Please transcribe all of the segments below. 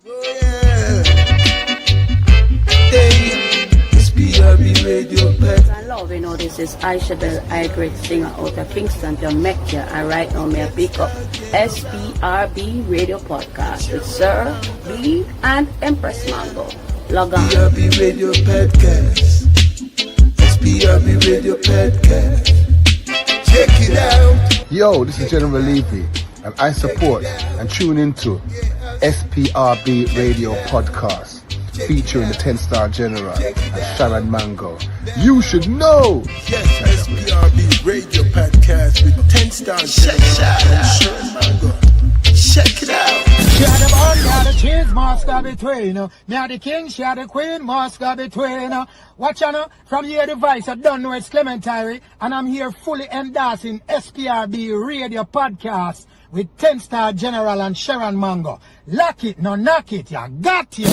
Oh yeah. Hey, it's PRB Radio Pet. I love, this is Aisha Bell, I great singer out of Kingston, Jamaica. And right now, may I pick up SPRB Radio Podcast with Sir B and Empress Mango. Log on. PRB Radio Podcast. SPRB Radio Podcast. Check it out. Yo, this is General Levy, and I support and tune into SPRB Radio Podcast, featuring the 10-star General and Sharon Mango. You should know! Yes, SPRB Radio Podcast with 10-star General and Sharon Mango. Check it out. She had the bun, she had the cheese, must go between. Me had the king, she had the queen, must go between. Watch out, from here device, I don't know it's Clementine, and I'm here fully endorsing SPRB Radio Podcast with 10-star General and Sharon Mango. Lock it, no knock it, you got it.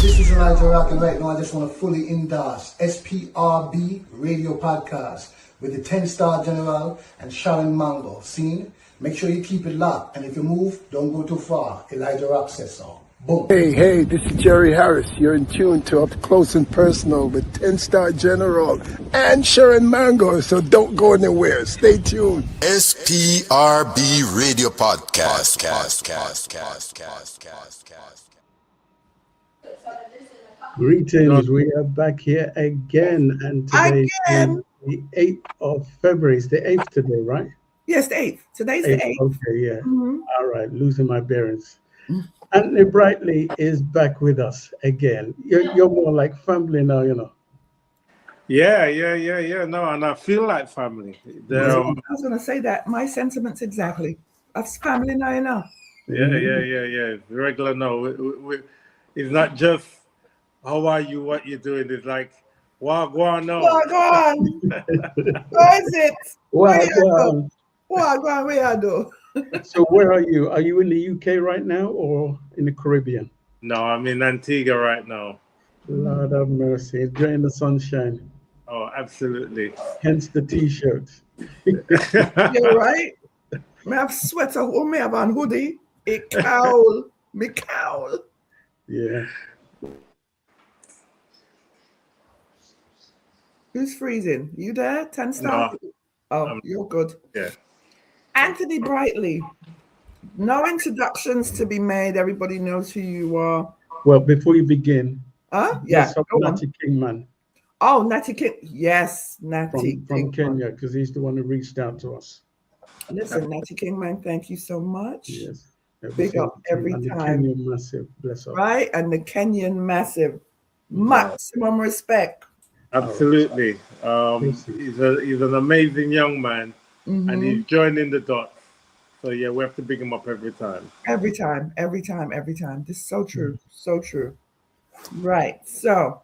This is Elijah Rock, and right now I just want to fully endorse SPRB Radio Podcast with the 10-star General and Sharon Mango. Scene? Make sure you keep it locked, and if you move, don't go too far. Elijah Rock says so. Boom. Hey, this is Jerry Harris. You're in tune to Up Close and Personal with 10-star General and Sharon Mango, so don't go anywhere. Stay tuned. SPRB Radio Podcast. Greetings, we are back here again, and today is the 8th of February. It's the 8th today, right? Yes, the 8th. Today's the 8th. Okay, yeah. Mm-hmm. All right, losing my bearings. Anthony Brightly is back with us again. You're more like family now, you know. Yeah. No, and I feel like family. I was going to say that. My sentiments exactly. That's family now, you know. Yeah. Regular, no. It's not just, how are you, what you doing? It's like, wagwan, no. Wagwan. What is it? Wagwan. Wagwan, where I do? So where are you? Are you in the UK right now or in the Caribbean? No, I'm in Antigua right now. Lord have mercy. Enjoying the sunshine. Oh, absolutely. Hence the T-shirt. You're right. Me have sweater, me have a hoodie, a cowl, me cowl. Yeah. Who's freezing? You there? 10-star? No, oh, you're good. Yeah. Anthony Brightly. No introductions to be made. Everybody knows who you are. Well, before you begin, yeah. Natty Kingman. Oh, Natty King. Yes, Natty from Kenya, because he's the one who reached out to us. Listen, Natty Kingman, thank you so much. Yes. Big up every and time. The Kenyan massive, bless up. Right? And the Kenyan massive. Maximum respect. Absolutely. He's an amazing young man, and he's joining the dots. So yeah, we have to big him up every time. Every time. This is so true. So true. Right. So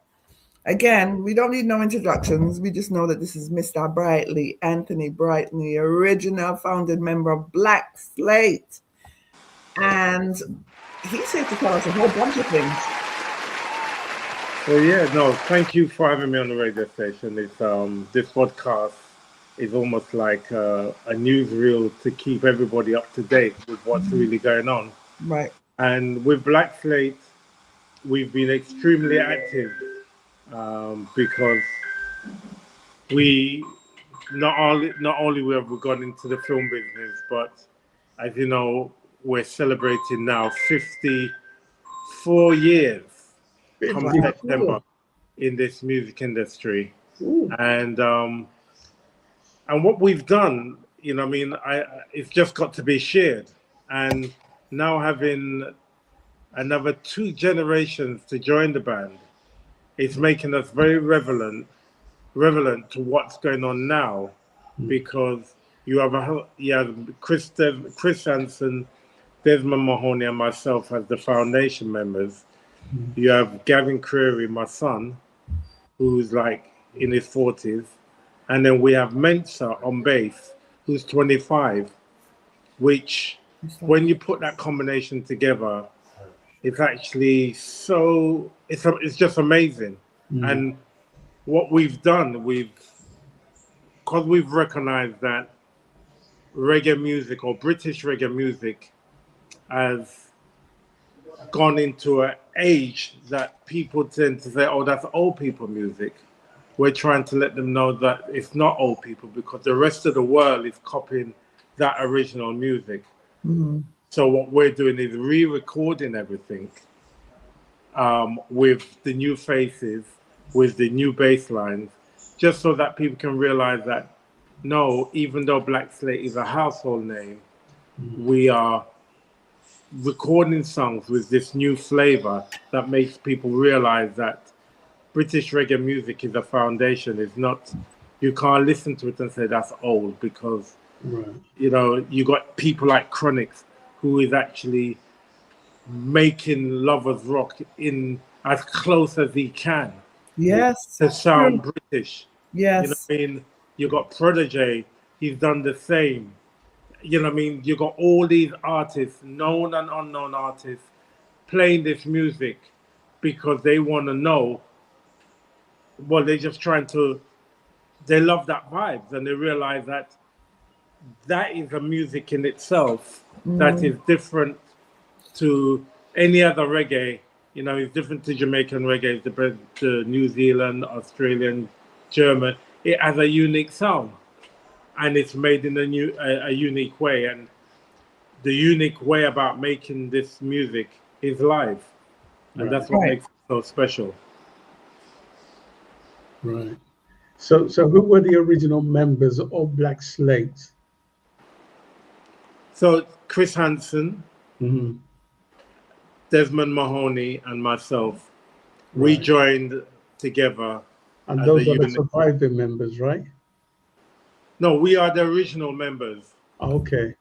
again, we don't need no introductions. We just know that this is Mr. Brightly, Anthony Brightly, original founding member of Black Slate. And he's here to tell us a whole bunch of things. Well, yeah, no, thank you for having me on the radio station. It's this podcast is almost like a newsreel to keep everybody up to date with what's really going on. Right. And with Black Slate, we've been extremely active because we not only have we gone into the film business, but as you know, we're celebrating now 54 years. Come September in this music industry. And what we've done, it's just got to be shared. And now having another 2 generations to join the band, it's making us very relevant to what's going on now, because you have Chris Hansen, Desmond Mahoney, and myself as the foundation members. You have Gavin Creary, my son, who's like in his 40s. And then we have Mensa on bass, who's 25, which when you put that combination together, it's actually it's just amazing. And what we've done, because we've recognized that reggae music or British reggae music as gone into an age that people tend to say, oh, that's old people music. We're trying to let them know that it's not old people, because the rest of the world is copying that original music. Mm-hmm. So what we're doing is re-recording everything with the new faces, with the new bass lines, just so that people can realize that, no, even though Black Slate is a household name, we are recording songs with this new flavor that makes people realize that British reggae music is a foundation. It's not, you can't listen to it and say that's old, because you know, you got people like Chronix, who is actually making lovers rock in as close as he can. Yes. To sound British. Yes. You know what I mean? You got Prodigy, he's done the same. You know what I mean? You got all these artists, known and unknown artists, playing this music because they want to know. Well, they're just trying to, they love that vibes, and they realize that that is a music in itself that is different to any other reggae. You know, it's different to Jamaican reggae, it's different to New Zealand, Australian, German. It has a unique sound, and it's made in a unique way. And the unique way about making this music is live, and that's what makes it so special. Right. So who were the original members of Black Slate? So Chris Hansen, Mm-hmm. Desmond Mahoney, and myself, we joined together. And those are the surviving members, right? No, we are the original members. Okay.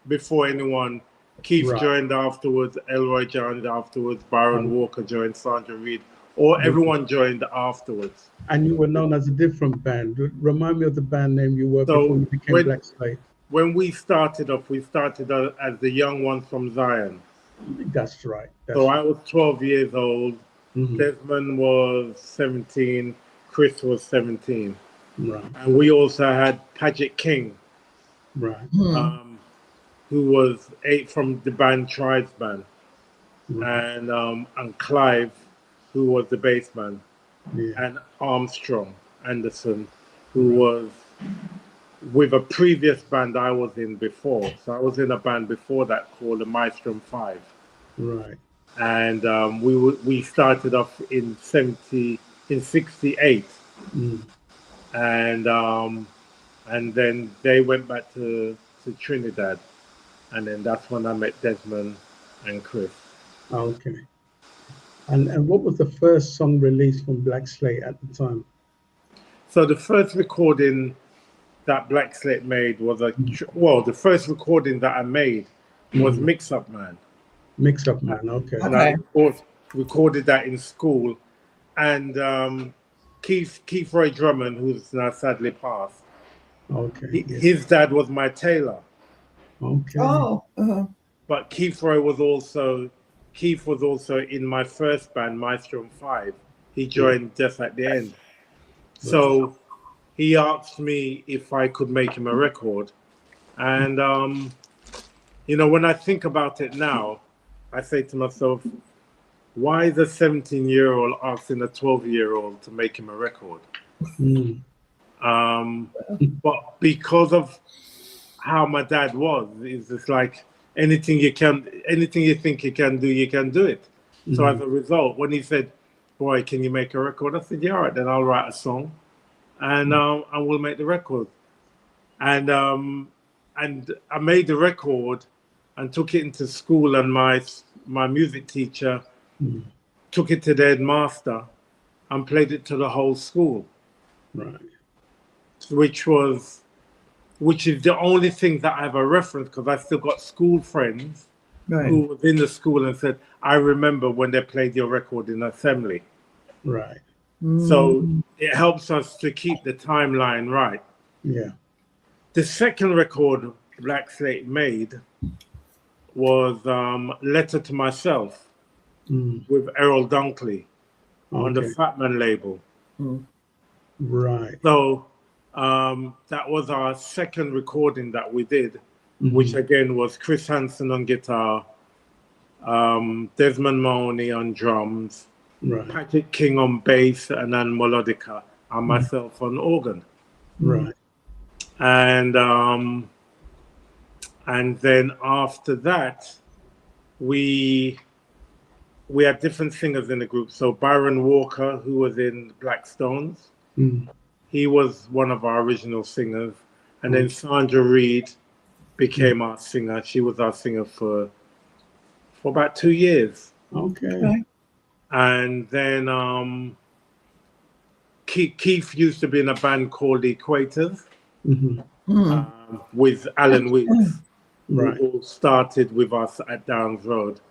Before anyone, Keith joined afterwards, Elroy joined afterwards, Byron Walker joined, Sandra Reed, or everyone joined afterwards. And you were known as a different band. Remind me of the band name you were before you became Black Slate. When we started off, we started as the Young Ones from Zion. That's right. I was 12 years old. Mm-hmm. Desmond was 17. Chris was 17. Right. And we also had Paget King, right, who was from the band Tribes Band, and Clive, who was the bass man, and Armstrong Anderson, who was with a previous band I was in before. So I was in a band before that called the Maestrom 5. Right. And we started off in 68. And then they went back to Trinidad, and then that's when I met Desmond and Chris. Okay. And what was the first song released from Black Slate at the time? So the first recording that Black Slate made was the first recording that I made was Mix Up Man. Mix Up Man, okay. And I recorded that in school, and Keith Roy Drummond, who's now sadly passed. Okay. His dad was my tailor. Okay. Oh. Uh-huh. But Keith was also in my first band, Maestro 5. He joined just at the end. So he asked me if I could make him a record. And, when I think about it now, I say to myself, why is a 17-year-old asking a 12-year-old to make him a record? But because of how my dad was, it's just like anything you think you can do it. So as a result, when he said, "Boy, can you make a record?" I said, "Yeah, all right, then I'll write a song, and we'll make the record." And I made the record and took it into school, and my music teacher took it to the headmaster and played it to the whole school. Right. Which is the only thing that I have a reference, because I still got school friends who was in the school and said, "I remember when they played your record in assembly." Right. So it helps us to keep the timeline right. Yeah. The second record Black Slate made was Letter to Myself with Errol Dunkley on the Fatman label. Right. So that was our second recording that we did, which again was Chris Hansen on guitar, Desmond Mahoney on drums, Right. Patrick King on bass, and then melodica, and myself on organ. Right. And then after that, we had different singers in the group. So Byron Walker, who was in Black Stones, he was one of our original singers. And then Sandra Reed became our singer. She was our singer for about 2 years. Okay. And then Keith used to be in a band called the Equators with Alan Weeks, Right. who all started with us at Downs Road.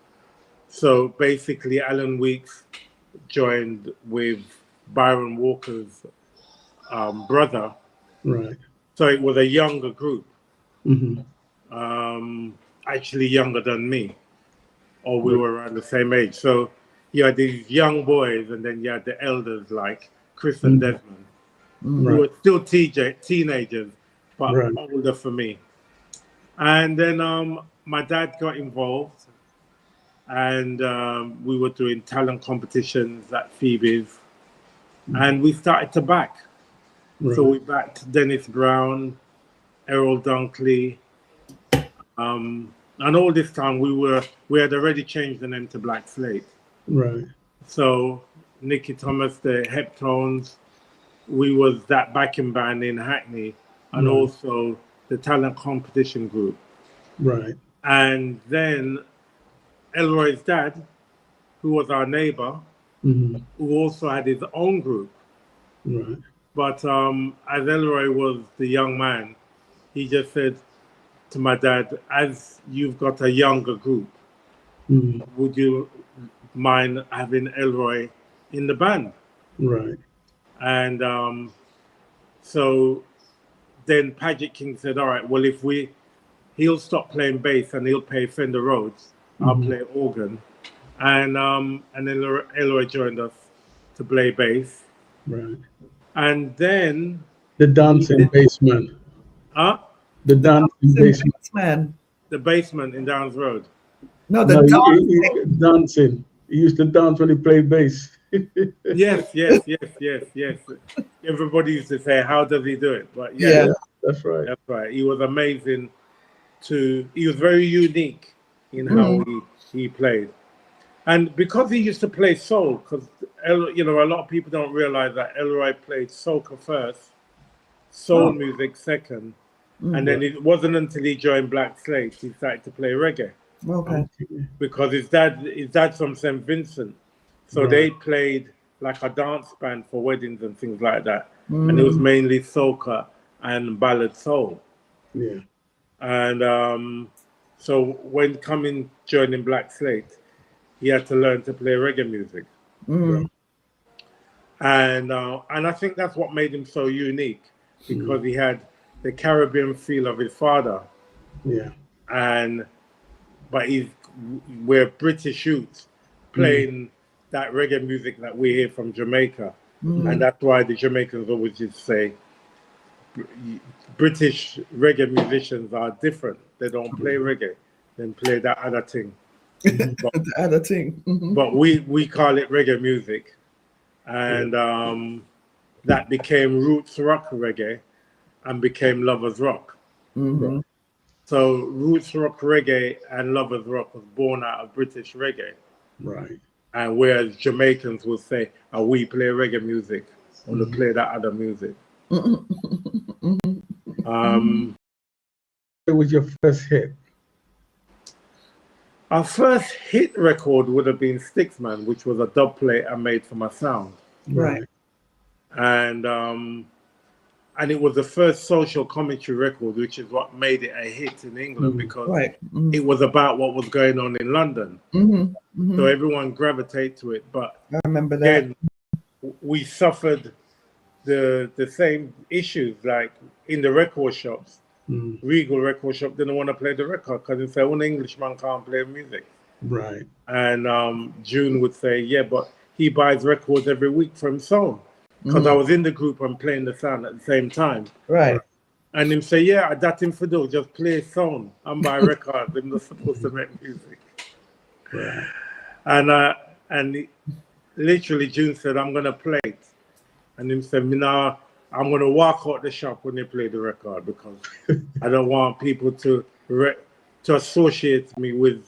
So basically, Alan Weeks joined with Byron Walker's brother. Right. So it was a younger group, Mm-hmm. actually younger than me, or we were around the same age. So you had these young boys, and then you had the elders like Chris and Desmond, who were still teenagers, but older for me. And then my dad got involved, and we were doing talent competitions at Phoebe's, and we started to back. So we backed Dennis Brown, Errol Dunkley, and all this time we had already changed the name to Black Slate. Right. So Nicky Thomas, the Heptones, we was that backing band in Hackney, and also the talent competition group. Right. And then Elroy's dad, who was our neighbor, who also had his own group. Right. But as Elroy was the young man, he just said to my dad, as you've got a younger group, would you mind having Elroy in the band? Right. And so then Patrick King said, all right, well, he'll stop playing bass and he'll play Fender Rhodes, I'll play organ. And then Elroy joined us to play bass. Right. And then the dancing bassman. The dancing bassman. The basement in Downs Road. No, he dancing. He used to dance when he played bass. Yes. Everybody used to say, how does he do it? But yeah, that's right. That's right. He was amazing. He was very unique in how he played. And because he used to play soul, because a lot of people don't realize that Elroy played soca first, soul music second, and then it wasn't until he joined Black Slate he started to play reggae. Okay. Because his dad's from St. Vincent, so they played like a dance band for weddings and things like that, and it was mainly soca and ballad soul. Yeah. And so when joining Black Slate, he had to learn to play reggae music. And I think that's what made him so unique, because he had the Caribbean feel of his father. Yeah. But we're British youths playing that reggae music that we hear from Jamaica. And that's why the Jamaicans always used to say British reggae musicians are different. They don't play reggae, they play that other thing. But we call it reggae music. And that became roots rock reggae and became lovers rock. So roots rock reggae and lovers rock was born out of British reggae. Right. And whereas Jamaicans will say, we play reggae music, or to play that other music. What was your first hit? Our first hit record would have been Sticksman, which was a dub plate I made for my sound. Right. And it was the first social commentary record, which is what made it a hit in England, because it was about what was going on in London. So everyone gravitated to it. But I remember that. Again, we suffered the same issues, like in the record shops. Regal record shop didn't want to play the record because they say, an Englishman can't play music. Right. And June would say, yeah, but he buys records every week from Soul. Because I was in the group and playing the sound at the same time. Right. And him say, yeah, that him for do, just play sound and buy records. I'm not supposed to make music. Right. And literally June said, I'm gonna play it. And him said, "Now I'm gonna walk out the shop when they play the record because I don't want people to associate me with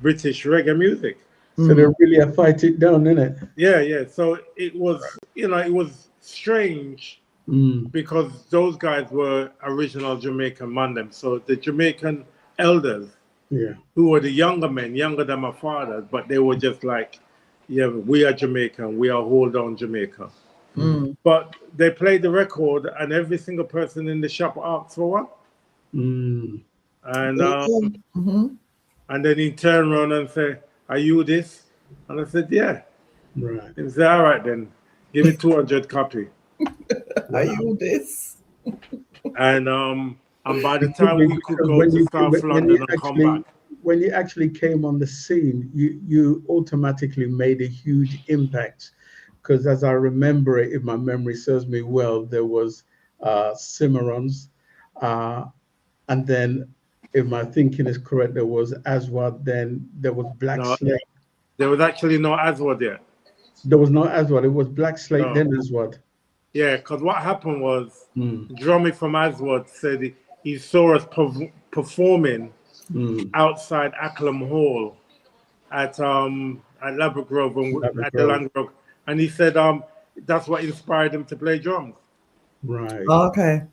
British reggae music." So they really fight it down, innit? Yeah. So it was, it was strange because those guys were original Jamaican mandem. So the Jamaican elders, who were the younger men, younger than my fathers, but they were just like, yeah, we are Jamaican, we are hold on Jamaica. But they played the record, and every single person in the shop asked for one. And then he turned around and said, "Are you this?" And I said, "Yeah." Right. He said, "All right then, give me 200 copy." Are you this? And by the time we could go to South London and come back. When you actually came on the scene, you automatically made a huge impact. Because as I remember it, if my memory serves me well, there was Cimarrons, and then, if my thinking is correct, there was Aswad, then there was Black Slate. There was actually no Aswad yet. There was no Aswad, it was Black Slate, No. then Aswad. Yeah, because what happened was, Drummy from Aswad said he saw us performing outside Acklam Hall at Ladbroke Grove, at the Land Grove. And he said that's what inspired him to play drums. Right. Okay.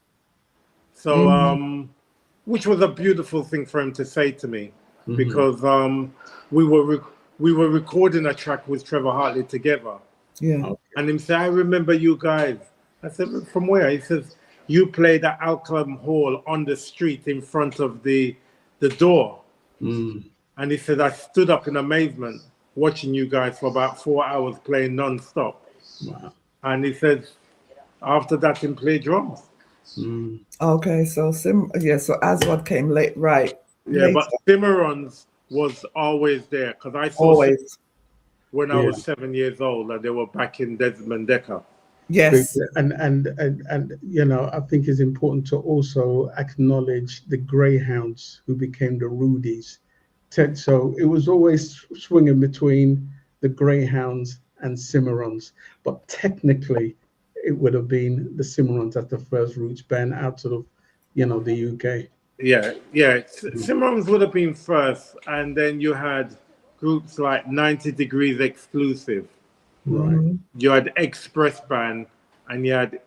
So, which was a beautiful thing for him to say to me, because we were recording a track with Trevor Hartley together. Yeah. And him say, "I remember you guys." I said, "From where?" He says, "You played at Alclam Hall on the street in front of the door." And he said, "I stood up in amazement watching you guys for about 4 hours playing non-stop." Wow. And he said, after that, he played drums. Okay, so so Aswad came late, right? Yeah, later. but Cimarrons was always there because I saw when I was 7 years old, and they were back in Desmond Decker. Yes. And I think it's important to also acknowledge the Greyhounds who became the Rudies. So it was always swinging between the Greyhounds and Cimarrons, but technically it would have been the Cimarrons as the first roots band out of the UK. Yeah. Cimarrons would have been first, and then you had groups like 90 Degrees Exclusive. Right. You had Express Band, and you had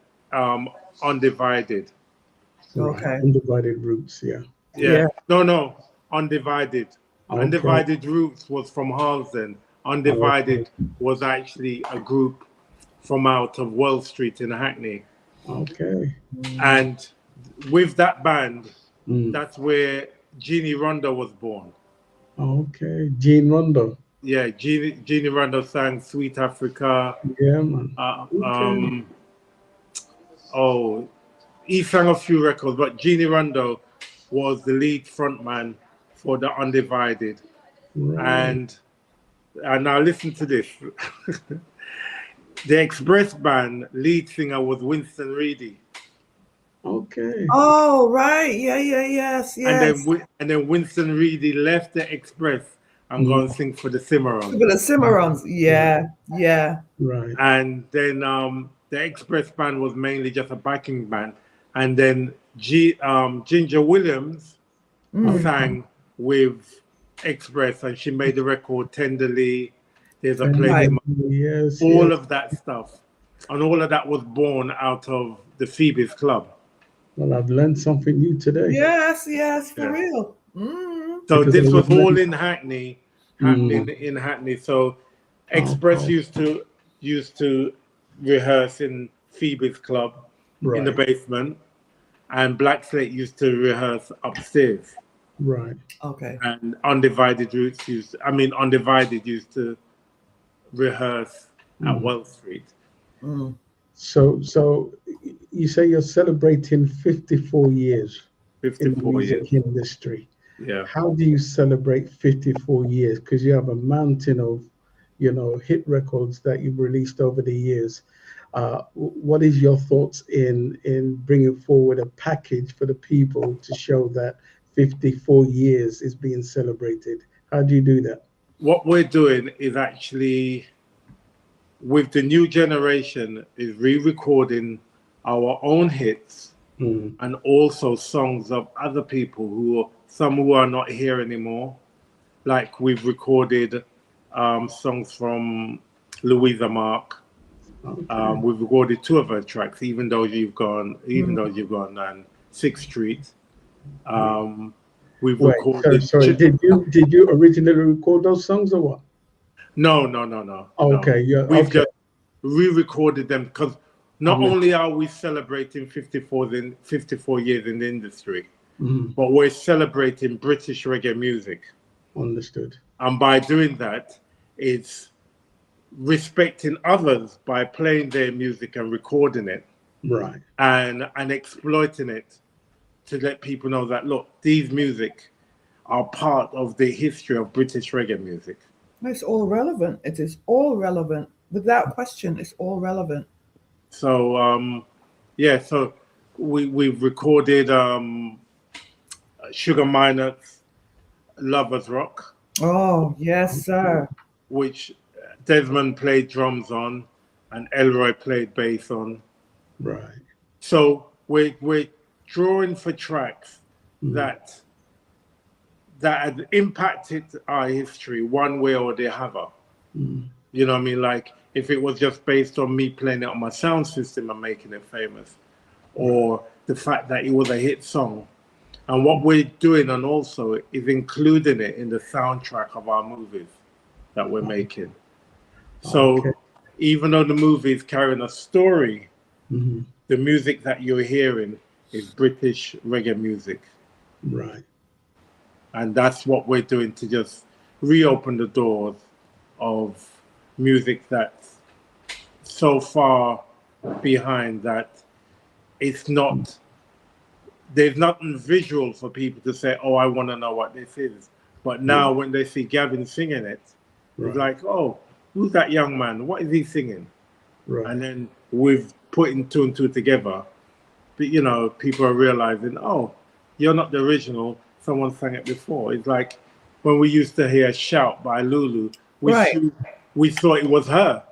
Undivided. Okay. Undivided Roots, Yeah. No, Undivided. Okay. Undivided Roots was from Harlesden. Undivided was actually a group from out of Wells Street in Hackney. Okay. And with that band, that's where Jeannie Rondo was born. Okay, Jean Rondo. Yeah, Jeannie Rondo sang Sweet Africa. Yeah, man. He sang a few records, but Jeannie Rondo was the lead frontman for the Undivided. Right. And now listen to this. The Express Band lead singer was Winston Reedy. Okay. Oh, right. Yes. And then Winston Reedy left the Express and go and sing for the Cimarrons. For the Cimarrons, yeah. Right. And then the Express Band was mainly just a backing band. And then Ginger Williams sang with Express, and she made the record Tenderly. There's a place, all of that stuff. And all of that was born out of the Phoebe's Club. Well, I've learned something new today. Yes, for real. So because this was all in Hackney, in Hackney. So Express used to rehearse in Phoebe's Club in the basement, and Black Slate used to rehearse upstairs. Right. Okay. And Undivided used to rehearse at Wells Street. So you say you're celebrating 54 years in the music industry. Yeah. How do you celebrate 54 years? Because you have a mountain of, hit records that you've released over the years. What is your thoughts in bringing forward a package for the people to show that 54 years is being celebrated? How do you do that? what we're doing is actually, with the new generation, is re-recording our own hits and also songs of other people some who are not here anymore. Like we've recorded songs from Louisa Mark. We've recorded 2 of her tracks, even though you've gone on 6th Street. We've Wait, recorded. sorry. Did you originally record those songs or what? No. Okay, yeah. We've Okay. just re-recorded them because not only are we celebrating 54 years in the industry, but we're celebrating British reggae music. Understood. And by doing that, it's respecting others by playing their music and recording it, Right. and exploiting it to let people know that, look, these music are part of the history of British reggae music. It's all relevant. It is all relevant. Without question, it's all relevant. So, so we've recorded Sugar Minor's Lovers Rock. Oh, yes, sir. Which Desmond played drums on and Elroy played bass on. Right. So we're drawing for tracks that had impacted our history one way or the other. You know what I mean? Like if it was just based on me playing it on my sound system and making it famous, or the fact that it was a hit song. And what we're doing, and also, is including it in the soundtrack of our movies that we're making. So even though the movie is carrying a story, the music that you're hearing is British reggae music. Right. And that's what we're doing to just reopen the doors of music that's so far behind that it's not, there's nothing visual for people to say, oh, I want to know what this is. But now when they see Gavin singing it, it's like, oh, who's that young man? What is he singing? Right. And then with putting 2 and 2 together, but, you know, people are realizing, oh, you're not the original. Someone sang it before. It's like when we used to hear Shout by Lulu, we thought it was her.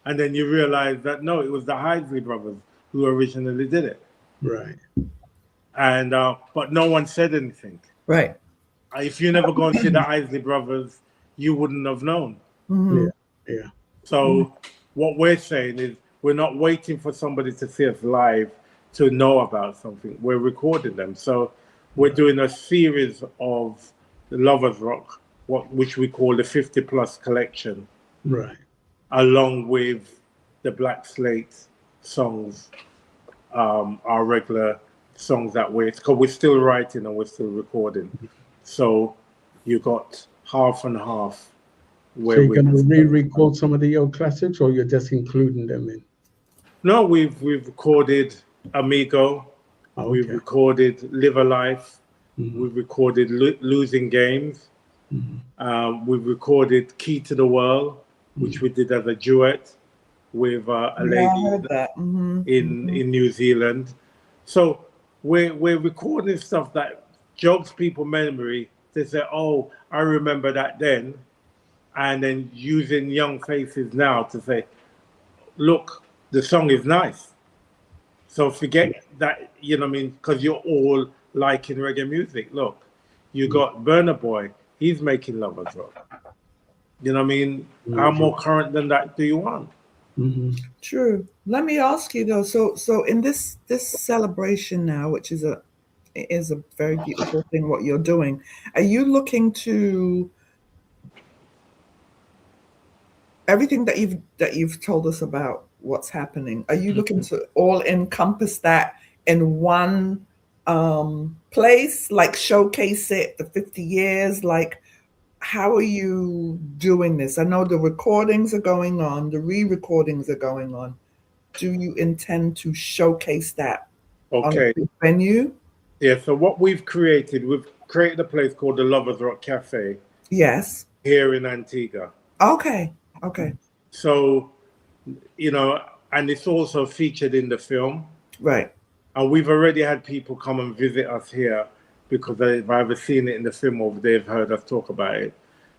And then you realize that, no, it was the Isley Brothers who originally did it. Right. And but no one said anything. Right. If you never go and see the Isley Brothers, you wouldn't have known. Yeah. So what we're saying is we're not waiting for somebody to see us live to know about something. We're recording them. So we're doing a series of the Lovers Rock, which we call the 50 Plus collection. Right. Along with the Black Slate songs, our regular songs that because we're still writing and we're still recording. So you got half and half. So you're going to re-record some of the old classics, or you're just including them in? No, we've recorded Amigo. We've recorded Live a Life. We've recorded Losing Games. We've recorded Key to the World, which we did as a duet with a lady in New Zealand. So we're recording stuff that jogs people memory. They say, oh, I remember that then. And then using young faces now to say, look, the song is nice. So forget that, you know what I mean? Because you're all liking reggae music. Look, you got Burna Boy. He's making Lovers Rock. You know what I mean? How more current than that do you want? True. Let me ask you though. So in this celebration now, which is a very beautiful thing, what you're doing, are you looking to everything that you've told us about what's happening? Are you looking to all encompass that in one place, like showcase it, the 50 years? Like, how are you doing this? I know the recordings are going on, the re-recordings are going on. Do you intend to showcase that on a big venue? Yeah, so what we've created a place called the Lovers Rock Cafe. Yes. Here in Antigua. Okay. So, you know, and it's also featured in the film. Right. And we've already had people come and visit us here because they've either seen it in the film or they've heard us talk about it.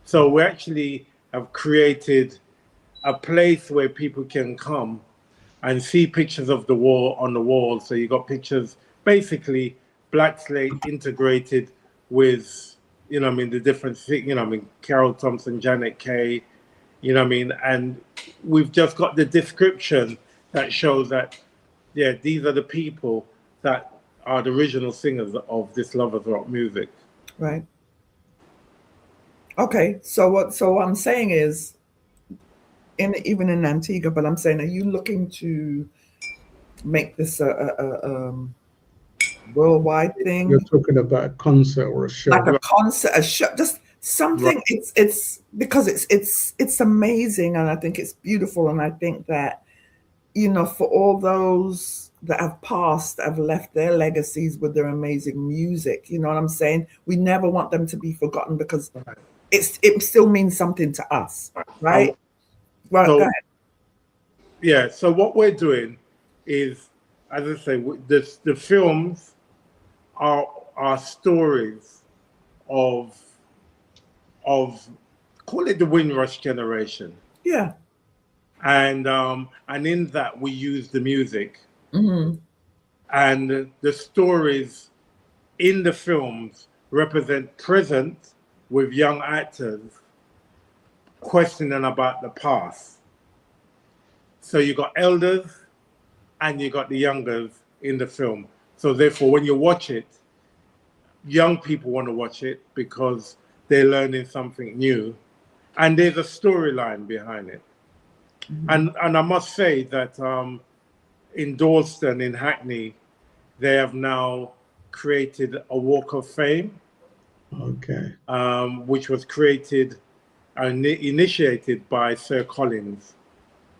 So we actually have created a place where people can come and see pictures of the wall on the wall. So you got pictures, basically Black Slate integrated with, you know what I mean, the different things, you know what I mean, Carol Thompson, Janet Kay, you know what I mean? And we've just got the description that shows that, yeah, these are the people that are the original singers of this lovers rock music. Right. Okay. So what I'm saying is, even in Antigua, but I'm saying, are you looking to make this a worldwide thing? You're talking about a concert or a show. Like a concert, a show, just something. Right. It's because it's amazing, and I think it's beautiful, and I think that, you know, for all those that have passed, have left their legacies with their amazing music. You know what I'm saying? We never want them to be forgotten because it still means something to us, right? Right. So, go ahead. yeah, so what we're doing is, as I say, the films are stories of call it the Windrush generation, Yeah. and in that we use the music, Mm-hmm. and the stories in the films represent present with young actors questioning about the past. So you got elders and you got the youngers in the film. So therefore, when you watch it, young people want to watch it because they're learning something new, and there's a storyline behind it. And I must say that in Dalston, in Hackney, they have now created a Walk of Fame, Okay. which was created and initiated by Sir Collins,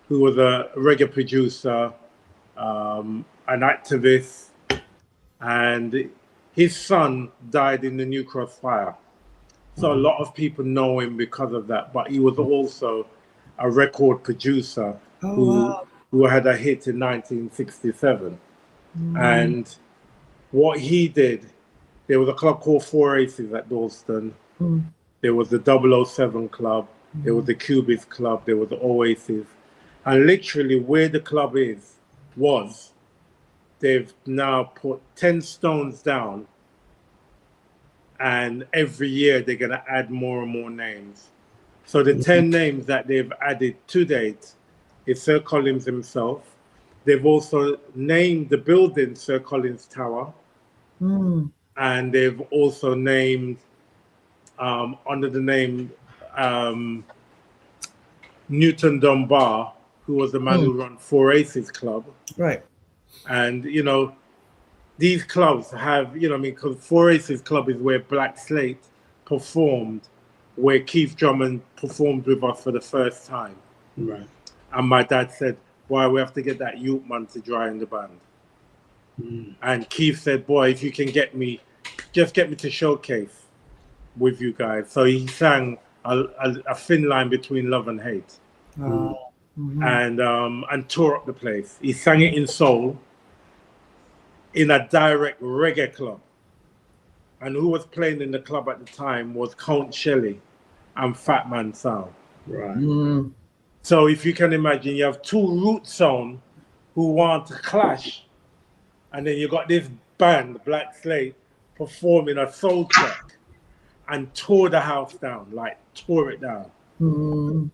who was a reggae producer, an activist, and his son died in the New Cross fire. So a lot of people know him because of that, but he was also a record producer who had a hit in 1967. And what he did, there was a club called Four Aces at Dalston. There was the 007 Club. There was the Cubist Club. There was the Oasis. And literally where the club was, they've now put 10 stones down. And every year they're going to add more and more names. So the 10 names that they've added to date is Sir Collins himself. They've also named the building Sir Collins Tower. And they've also named, under the name Newton Dunbar, who was the man who ran Four Aces Club. Right. And, you know, these clubs have, you know, I mean, because Four Aces Club is where Black Slate performed, where Keith Drummond performed with us for the first time. Right. And my dad said, "Boy, we have to get that youth man to join the band." And Keith said, "Boy, if you can just get me to showcase with you guys." So he sang a thin line between love and hate, and tore up the place. He sang it in soul, in a direct reggae club. And who was playing in the club at the time was Count Shelley and Fat Man Sound. Right. So if you can imagine, you have two root sound who want to clash, and then you got this band, Black Slate, performing a soul track and tore the house down, like tore it down. And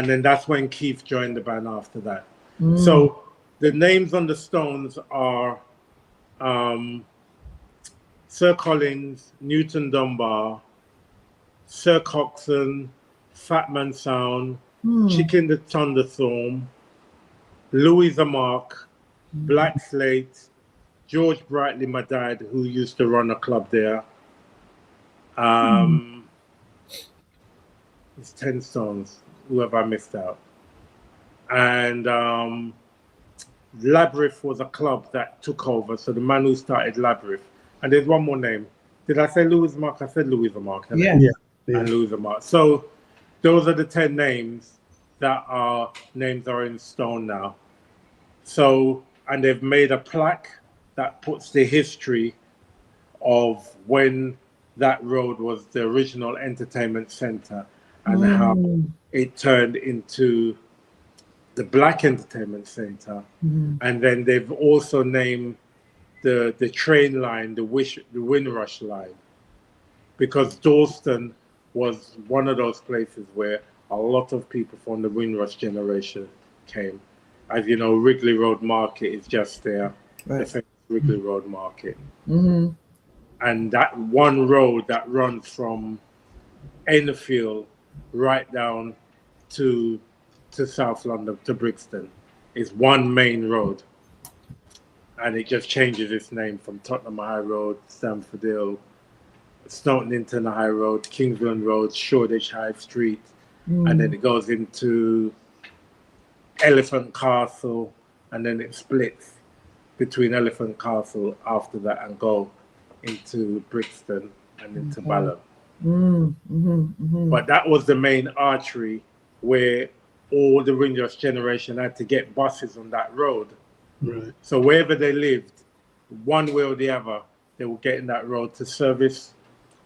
then that's when Keith joined the band after that. So the names on the stones are Sir Collins, Newton Dunbar, Sir Coxon, Fat Man Sound, Chicken the Thunderstorm, Louisa Mark, Black Slate, George Brightley, my dad, who used to run a club there. It's 10 stones. Who have I missed out? And Labyrinth was a club that took over. So the man who started Labyrinth. And there's one more name. Did I say Louisa Mark? I said Louisa Mark. Yeah. And Louisa Mark. So those are the 10 names that are in stone now. So, and they've made a plaque that puts the history of when that road was the original entertainment center, and how it turned into the Black Entertainment Center. And then they've also named the train line the Windrush line, because Dalston was one of those places where a lot of people from the Windrush generation came. As you know, Wrigley Road Market is just there, the famous Wrigley Road Market. And that one road that runs from Enfield right down to South London, to Brixton, is one main road. And it just changes its name from Tottenham High Road, Stamford Hill, Snowton High Road, Kingsland Road, Shoreditch High Street, and then it goes into Elephant Castle, and then it splits between Elephant Castle after that and go into Brixton and into Balham. But that was the main artery where all the Windrush generation had to get buses on that road. Right. So wherever they lived, one way or the other, they would get in that road to service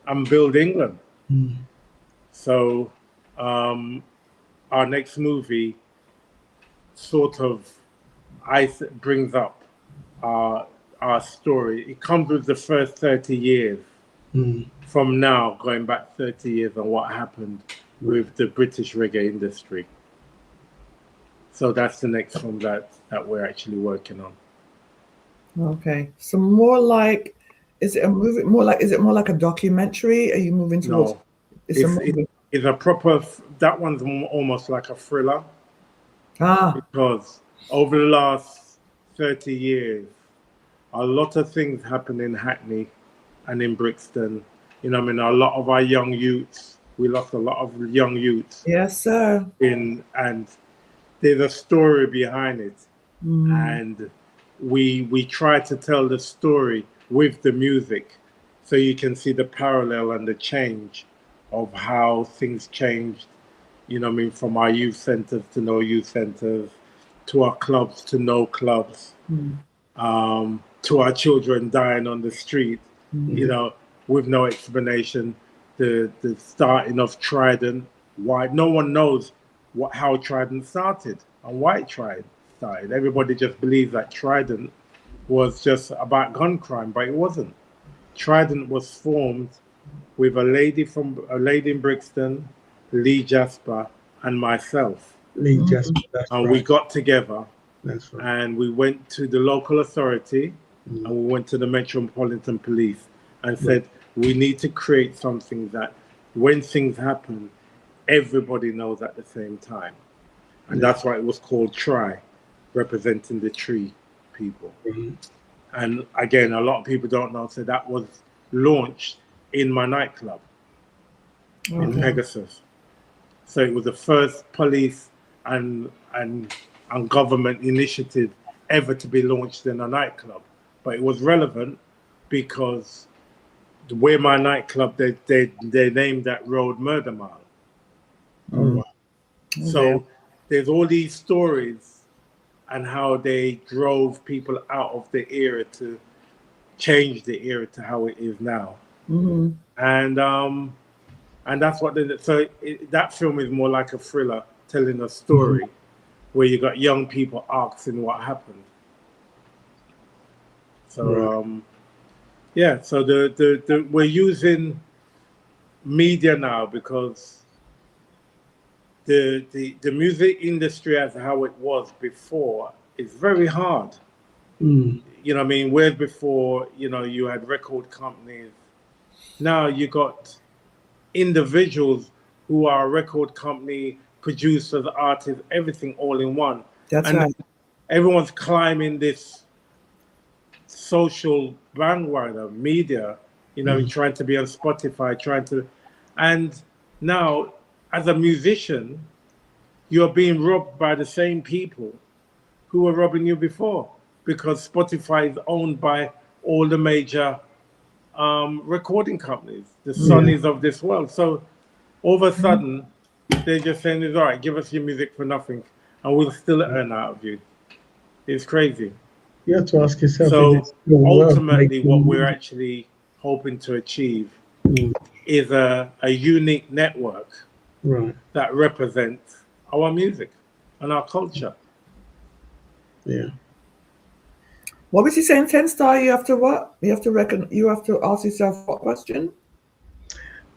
and build England. So our next movie sort of brings up our story. It comes with the first 30 years from now, going back 30 years on what happened with the British reggae industry. So that's the next film that we're actually working on. Okay. So more like, is it more like a documentary? Are you moving towards? No, it's a proper, that one's almost like a thriller. Because over the last 30 years, a lot of things happened in Hackney and in Brixton. You know, I mean, a lot of our young youths, we lost a lot of young youths. Yes, sir. And there's a story behind it. And we try to tell the story with the music, so you can see the parallel and the change of how things changed. You know what I mean? From our youth centers to no youth centers, to our clubs to no clubs, to our children dying on the street, you know, with no explanation. The starting of Trident, why no one knows how Trident started and why Trident started. Everybody just believes that Trident was just about gun crime, but it wasn't. Trident was formed with a lady in Brixton, Lee Jasper, and myself. Lee Jasper, that's and right. we got together. That's right. And we went to the local authority and we went to the Metropolitan Police and said, we need to create something that when things happen, everybody knows at the same time. And that's why it was called TRI, representing the tree people. And again, a lot of people don't know, so that was launched in my nightclub in Pegasus. So it was the first police and government initiative ever to be launched in a nightclub. But it was relevant because where my nightclub, they named that road Murder Mile. So there's all these stories and how they drove people out of the era to change the era to how it is now. And that's what that film is more like a thriller telling a story where you got young people asking what happened. So so the we're using media now because the music industry as how it was before is very hard. You know what I mean? Whereas before, you know, you had record companies. Now you got individuals who are record company, producers, artists, everything all in one. That's right. Everyone's climbing this social bandwagon, media, you know, trying to be on Spotify, and now as a musician, you're being robbed by the same people who were robbing you before, because Spotify is owned by all the major recording companies, the Sonys of this world. So all of a sudden, they're just saying, "It's all right, give us your music for nothing, and we'll still earn out of you." It's crazy. You have to ask yourself. So ultimately, what we're actually hoping to achieve is a unique network Right. that represents our music and our culture. Yeah. What was he saying? 10 star. You have to what? You have to reckon. You have to ask yourself what question?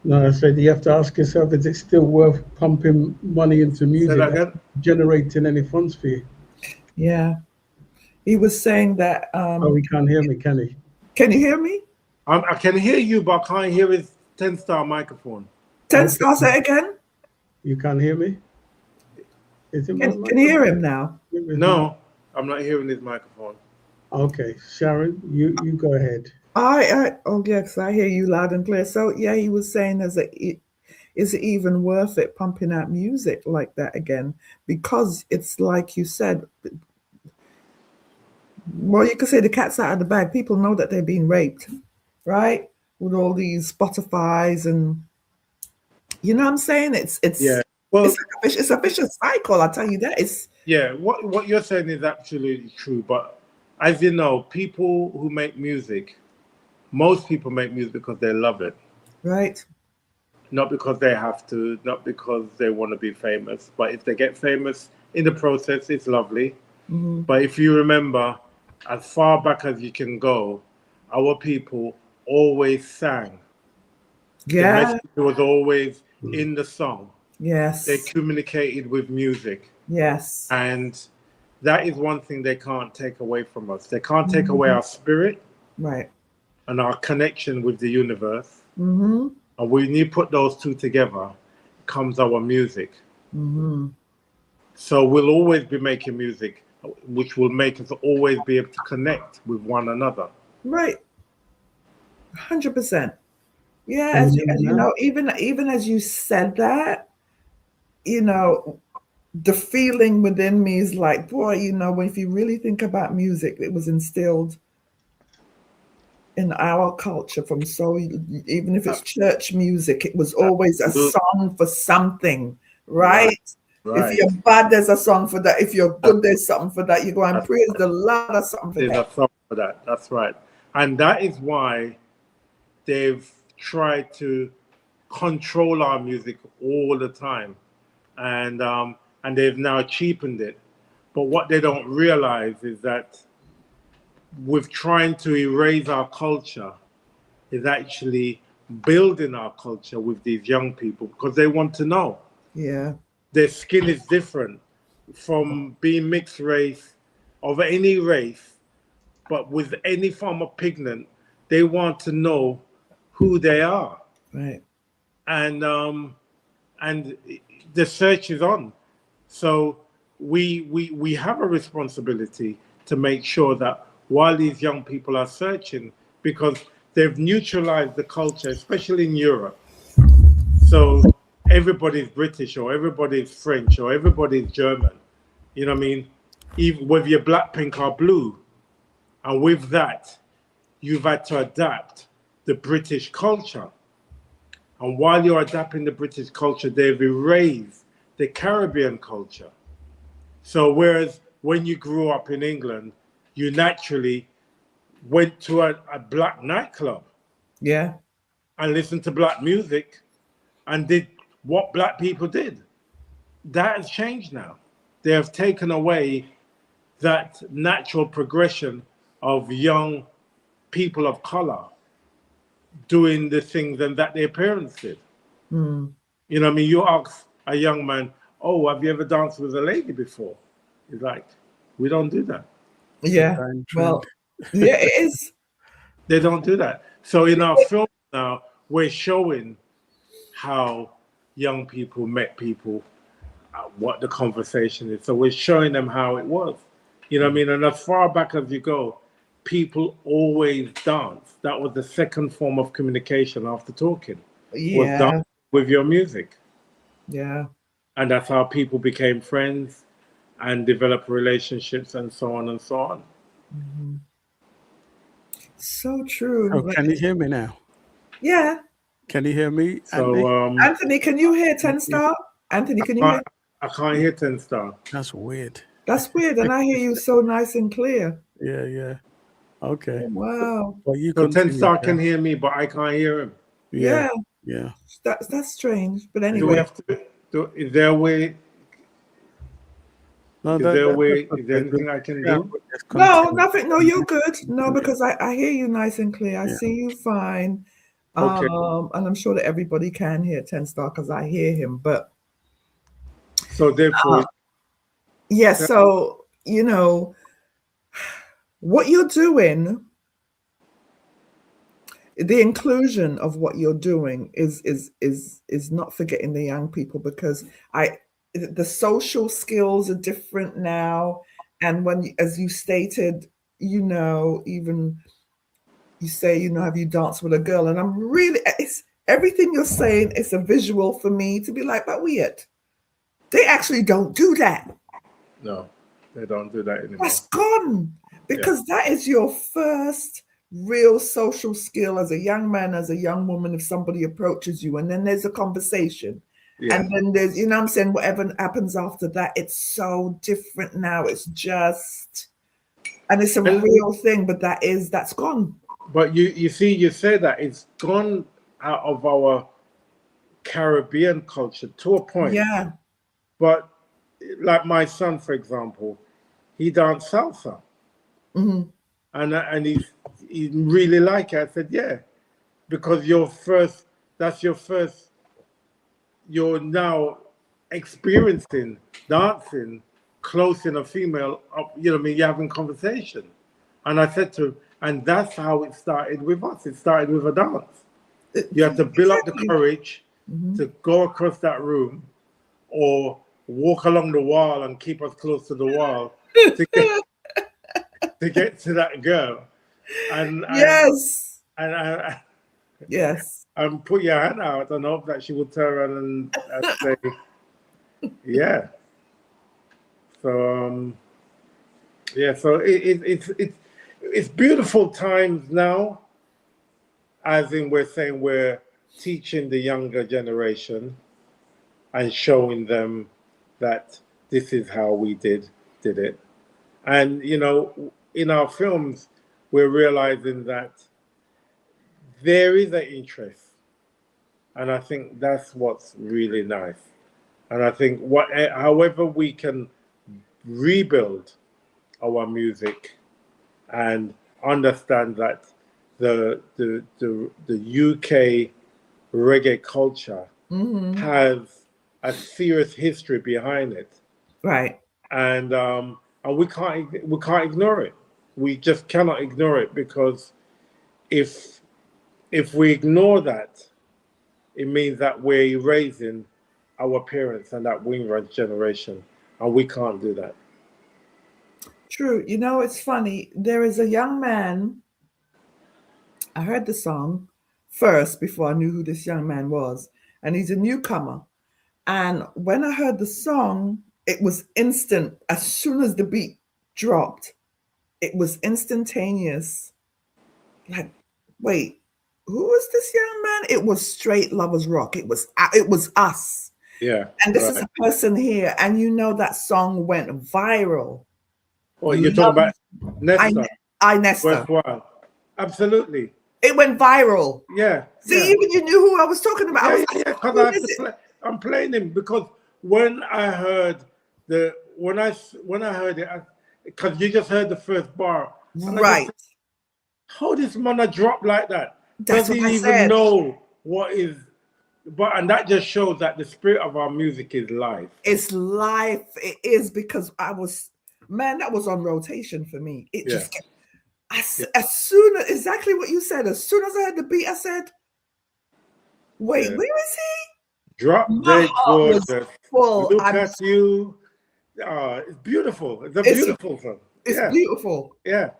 No, I said you have to ask yourself: is it still worth pumping money into Say music that that's again. generating any funds for you? Yeah. He was saying that. Oh, he can't hear me, can he? Can you hear me? I can hear you, but I can't hear his 10-star microphone. 10 Okay. star. Say it again. You can't hear me? Is it my Can you hear him now? No, I'm not hearing his microphone. Okay, Sharon, you go ahead. Oh yeah, 'cause I hear you loud and clear. So yeah, he was saying, is it even worth it pumping out music like that again? Because it's like you said. Well, you could say the cat's out of the bag. People know that they're being raped, right? With all these Spotify's and you know what I'm saying? Yeah. Well, it's a vicious cycle. I tell you that. It's yeah. What you're saying is absolutely true. But as you know, people who make music, most people make music because they love it, right. not because they have to, not because they want to be famous. But if they get famous in the process, it's lovely. Mhm. But if you remember, as far back as you can go, our people always sang. The Yeah. message was always in the song. Yes. They communicated with music. Yes. And that is one thing they can't take away from us. They can't take away our spirit Right. and our connection with the universe. Mm-hmm. And when you put those two together, comes our music. Mm-hmm. So we'll always be making music, which will make us always be able to connect with one another. Right. 100%. Yeah, Can as you hear me you now? know, even as you said that, you know, the feeling within me is like, boy, you know, if you really think about music, it was instilled in our culture from even if it's church music, it was always a song for something, right? If Right. you're bad, there's a song for that. If you're good, there's something for that. You go and praise the Lord, there's something for There's that. a song for that. That's right. And that is why they've tried to control our music all the time. And they've now cheapened it. But what they don't realize is that with trying to erase our culture is actually building our culture with these young people because they want to know. Yeah. Their skin is different from being mixed race of any race, but with any form of pigment, they want to know who they are. Right. And the search is on. So we have a responsibility to make sure that while these young people are searching, because they've neutralized the culture, especially in Europe. So everybody's British or everybody's French or everybody's German. You know what I mean? Even whether you're black, pink, or blue. And with that, you've had to adapt the British culture. And while you're adapting the British culture, they've erased the Caribbean culture. So whereas when you grew up in England, you naturally went to a black nightclub Yeah. and listened to black music and did what black people did. That has changed now. They have taken away that natural progression of young people of color doing the things that their parents did. Mm. You know what I mean? You ask a young man, oh, have you ever danced with a lady before? He's like, we don't do that. Yeah. Well, yeah, it is. They don't do that. So in our film now, we're showing how young people met people, what the conversation is. So we're showing them how it was. You know what I mean? And as far back as you go, people always dance. That was the second form of communication after talking. Was Yeah. dance with your music. Yeah. And that's how people became friends and developed relationships and so on and so on. Mm-hmm. So true. Oh, can you hear me now? Yeah. Can you hear me, So Anthony? Anthony, can you hear 10 star? Anthony, can you hear? I can't hear 10 star. That's weird. That's weird, and I hear you so nice and clear. Yeah. Okay. Wow. Well, you So 10 continue, star Cal. can hear me, but I can't hear him. Yeah, yeah. that's strange. But Do we anyway, have to? Is there a way? No, Is there a way? that's Is there okay. anything I can Yeah, do? we'll just no, continue. nothing. No, you're good. No, because I hear you nice and clear. I Yeah. see you fine. Okay. And I'm sure that everybody can hear 10 Star because I hear him. But So therefore, yeah, so you know what you're doing, the inclusion of what you're doing is not forgetting the young people, because the social skills are different now. And when, as you stated, even you say, have you danced with a girl? And I'm really, it's everything you're saying. It's a visual for me to be like, but weird. They actually don't do that. no, they don't do that anymore. That's gone, because that is your first real social skill as a young man, as a young woman. If somebody approaches you and then there's a conversation, and then there's, what I'm saying, whatever happens after that, it's so different now. It's just, and it's a real thing, but that's gone. But you see, you say that it's gone out of our Caribbean culture to a point. Yeah. But like my son, for example, he danced salsa, and he really like it. I said, yeah, because you're now experiencing dancing close in a female. You're having conversation, and I said to him, and that's how it started with us. It started with a dance. You have to build up the courage to go across that room, or walk along the wall and keep us close to the wall to get to that girl. And yes. Yes. And put your hand out and hope that she would turn around and say, yeah. So so it's beautiful times now, as in we're saying we're teaching the younger generation and showing them that this is how we did it. And, in our films, we're realizing that there is an interest. And I think that's what's really nice. And I think however we can rebuild our music and understand that the UK reggae culture has a serious history behind it, right? And we can't ignore it. We just cannot ignore it, because if we ignore that, it means that we're erasing our parents and that Wingrush generation, and we can't do that. True. It's funny. There is a young man. I heard the song first before I knew who this young man was, and he's a newcomer. And when I heard the song, it was instant. As soon as the beat dropped, it was instantaneous. Like, wait, who is this young man? It was straight Lovers Rock. It was us. Yeah. And this is a person here, and that song went viral. Well, you're talking about Nesta. Nesta. Absolutely. It went viral. Yeah. See, even you knew who I was talking about. Because I'm playing him, because when I heard it, because you just heard the first bar, right? How this man a drop like that? That's Does he even know what is? And that just shows that the spirit of our music is life. It's life. It is, because that was on rotation for me. It just kept, as soon as, exactly what you said, as soon as I heard the beat, I said, wait, where is he? Drop dead gorgeous. Look at you. It's beautiful. It's a beautiful song. It's beautiful. Yeah.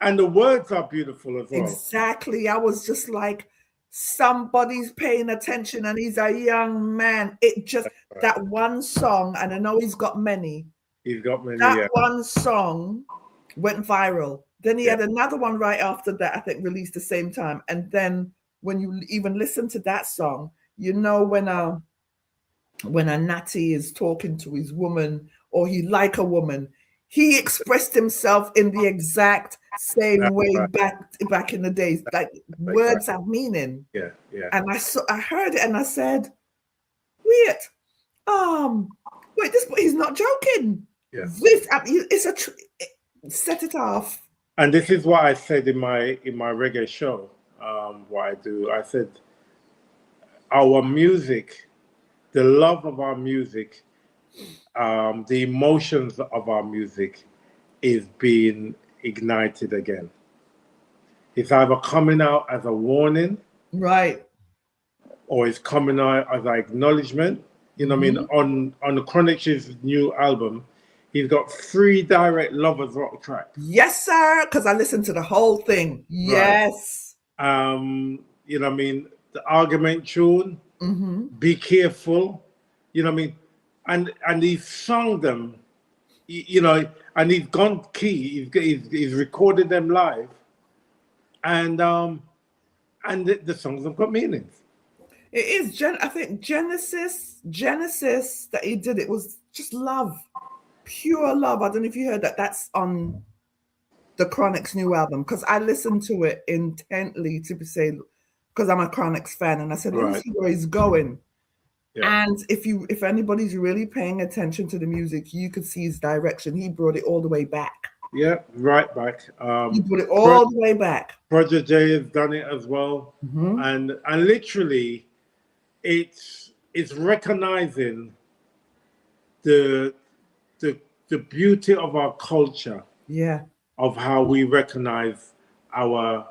And the words are beautiful as well. Exactly. I was just like, somebody's paying attention, and he's a young man. It just, that one song, and I know he's got many. That one song went viral. Then he had another one right after that, I think, released the same time. And then when you even listen to that song, when a natty is talking to his woman, or he like a woman, he expressed himself in the exact same way right. back in the days. Like words have meaning. Yeah. And I heard it and I said, wait, this he's not joking. Yeah. This it's set it off. And this is what I said in my reggae show. What I do, I said, our music, the love of our music, the emotions of our music is being ignited again. It's either coming out as a warning, right, or it's coming out as an acknowledgement. You know what I mean? On the Chronic's new album, he's got 3 direct lovers rock tracks. Yes, sir. Because I listened to the whole thing. Yes. Right. You know what I mean? The argument tune, Be Careful. You know what I mean? And he's sung them, you know, and he's gone key. He's recorded them live, and the songs have got meanings. It is. I think Genesis that he did, it was just love, pure love. I don't know if you heard that. That's on the Chronic's new album, because I listened to it intently to say, because I'm a Chronic's fan, and I said, let me see where he's going. Yeah. And if anybody's really paying attention to the music, you could see his direction. He brought it all the way back. Yeah, right back. He brought it all the way back. Project J has done it as well, and literally, it's recognizing the beauty of our culture. Yeah. Of how we recognize our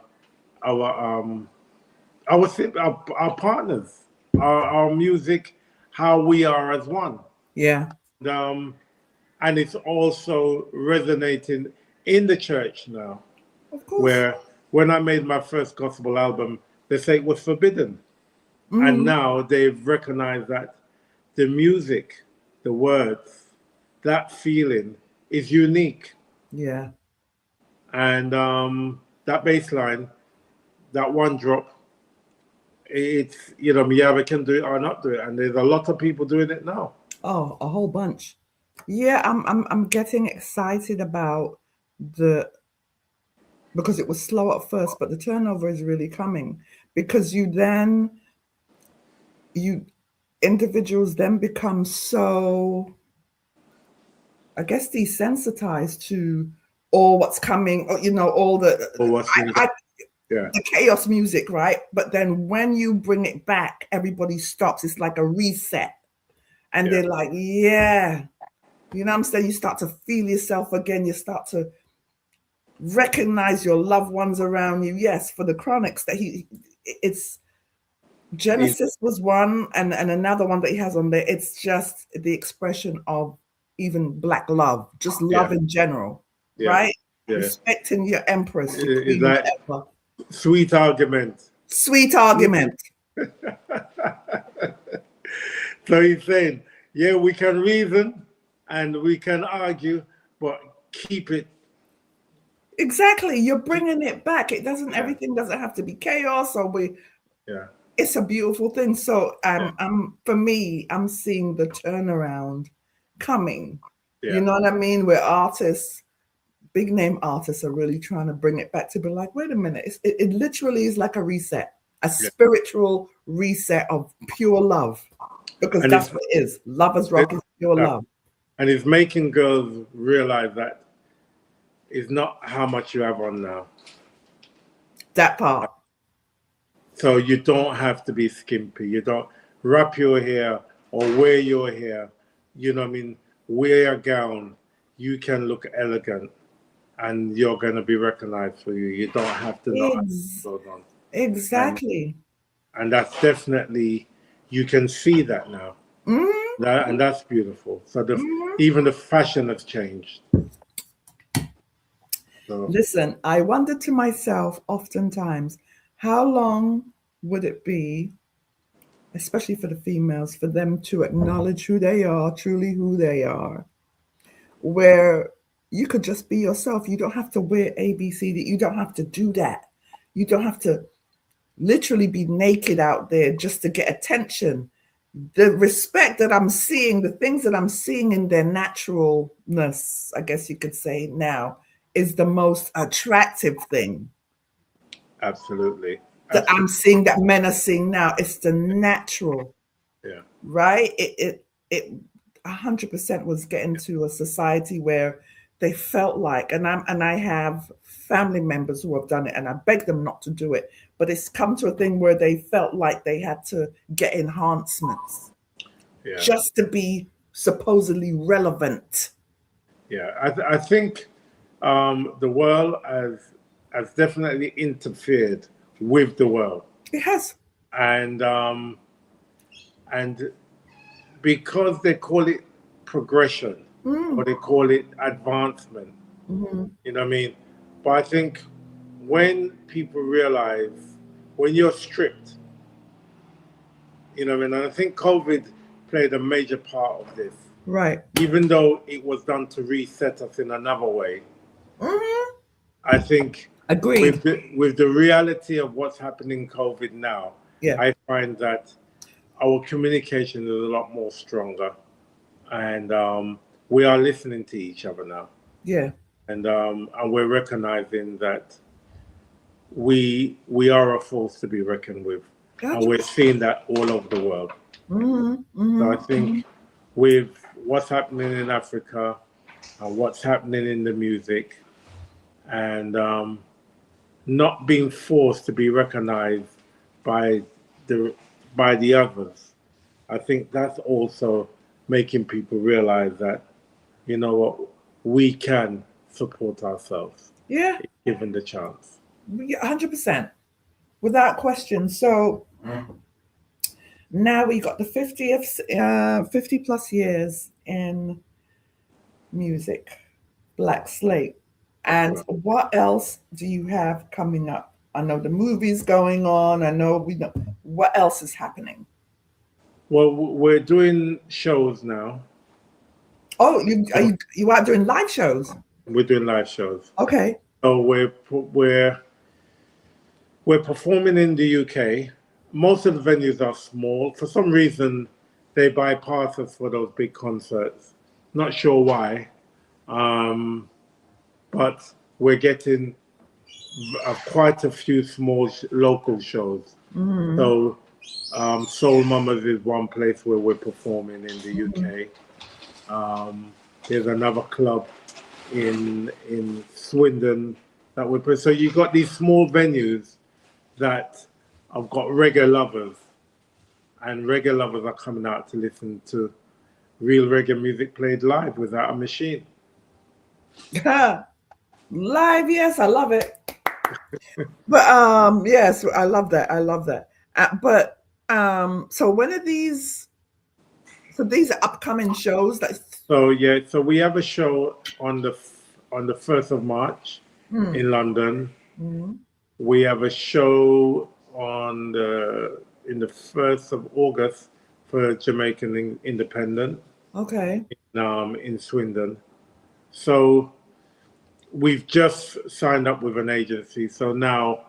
partners, our music, how we are as one. Yeah. And it's also resonating in the church now. Of course. Where when I made my first gospel album, they say it was forbidden. And now they've recognized that the music, the words, that feeling is unique. Yeah. And that bass line, that one drop, it's, you know, you either can do it or not do it. And there's a lot of people doing it now. Oh, a whole bunch. Yeah, I'm getting excited about because it was slow at first, but the turnover is really coming, because individuals then become so, I guess, desensitized to all what's coming, you know, all the the chaos music, right? But then when you bring it back, everybody stops. It's like a reset. And they're like, yeah. You know what I'm saying? You start to feel yourself again. You start to recognize your loved ones around you. Yes, for the Chronics, it's Genesis was one, and another one that he has on there. It's just the expression of even Black love, just love in general, right? Yeah. Respecting your empress. It's like sweet argument. Sweet argument. So he's saying, yeah, we can reason and we can argue, but keep it. Exactly. You're bringing it back. It doesn't, everything doesn't have to be chaos, or it's a beautiful thing. So for me, I'm seeing the turnaround coming. Yeah. You know what I mean? Where artists, big name artists, are really trying to bring it back to be like, wait a minute, it literally is like a reset, a spiritual reset of pure love, because that's what it is. Lovers Rock is pure love. And it's making girls realize that it's not how much you have on now. That part. So you don't have to be skimpy. You don't wrap your hair or wear your hair. You know what I mean? Wear a gown. You can look elegant, and you're going to be recognized for you. You don't have to know what's going on. Exactly. And that's definitely, you can see that now. And that's beautiful. So even the fashion has changed. So. Listen, I wonder to myself oftentimes, how long would it be, especially for the females, for them to acknowledge who they are, truly who they are, where you could just be yourself. You don't have to wear A, B, C, D. You don't have to do that. You don't have to literally be naked out there just to get attention. The respect that I'm seeing, the things that I'm seeing in their naturalness, I guess you could say now, is the most attractive thing Absolutely. that I'm Absolutely. seeing, that men are seeing now. It's the natural, Yeah. right? It 100% was getting to a society where they felt like, and I have family members who have done it, and I beg them not to do it, but it's come to a thing where they felt like they had to get enhancements Yeah. just to be supposedly relevant. Yeah. I think the world has definitely interfered with the world, It has. and and because they call it progression or they call it advancement, you know what I mean? But I think when people realize when you're stripped, you know what I mean? And I think COVID played a major part of this, Right. even though it was done to reset us in another way. Mm-hmm. I think Agreed. with the reality of what's happening in COVID now, Yeah. I find that our communication is a lot more stronger, and we are listening to each other now, Yeah. and we're recognizing that we are a force to be reckoned with, and we're seeing that all over the world. So I think with what's happening in Africa and what's happening in the music, and not being forced to be recognized by the by the others, I think that's also making people realize that, you know what, we can support ourselves Yeah. if given the chance. 100%. Without question. So now we got the 50 plus years in music, Black Slate. And what else do you have coming up? I know the movie's going on. I know we know what else is happening. Well, we're doing shows now. Oh, you are doing live shows? We're doing live shows. Okay. So we're performing in the UK. Most of the venues are small. For some reason, they bypass us for those big concerts. Not sure why, but we're getting quite a few small local shows. So Soul Mamas is one place where we're performing in the UK. There's another club in Swindon that we play. So you've got these small venues that have got reggae lovers, and reggae lovers are coming out to listen to real reggae music played live without a machine. Live, yes, I love it. But yes, I love that. I love that. But so when are these? So these are upcoming shows. So yeah, so we have a show on the 1st of March in London. We have a show in the 1st of August for Jamaican Independent. Okay. In Swindon. So we've just signed up with an agency. So now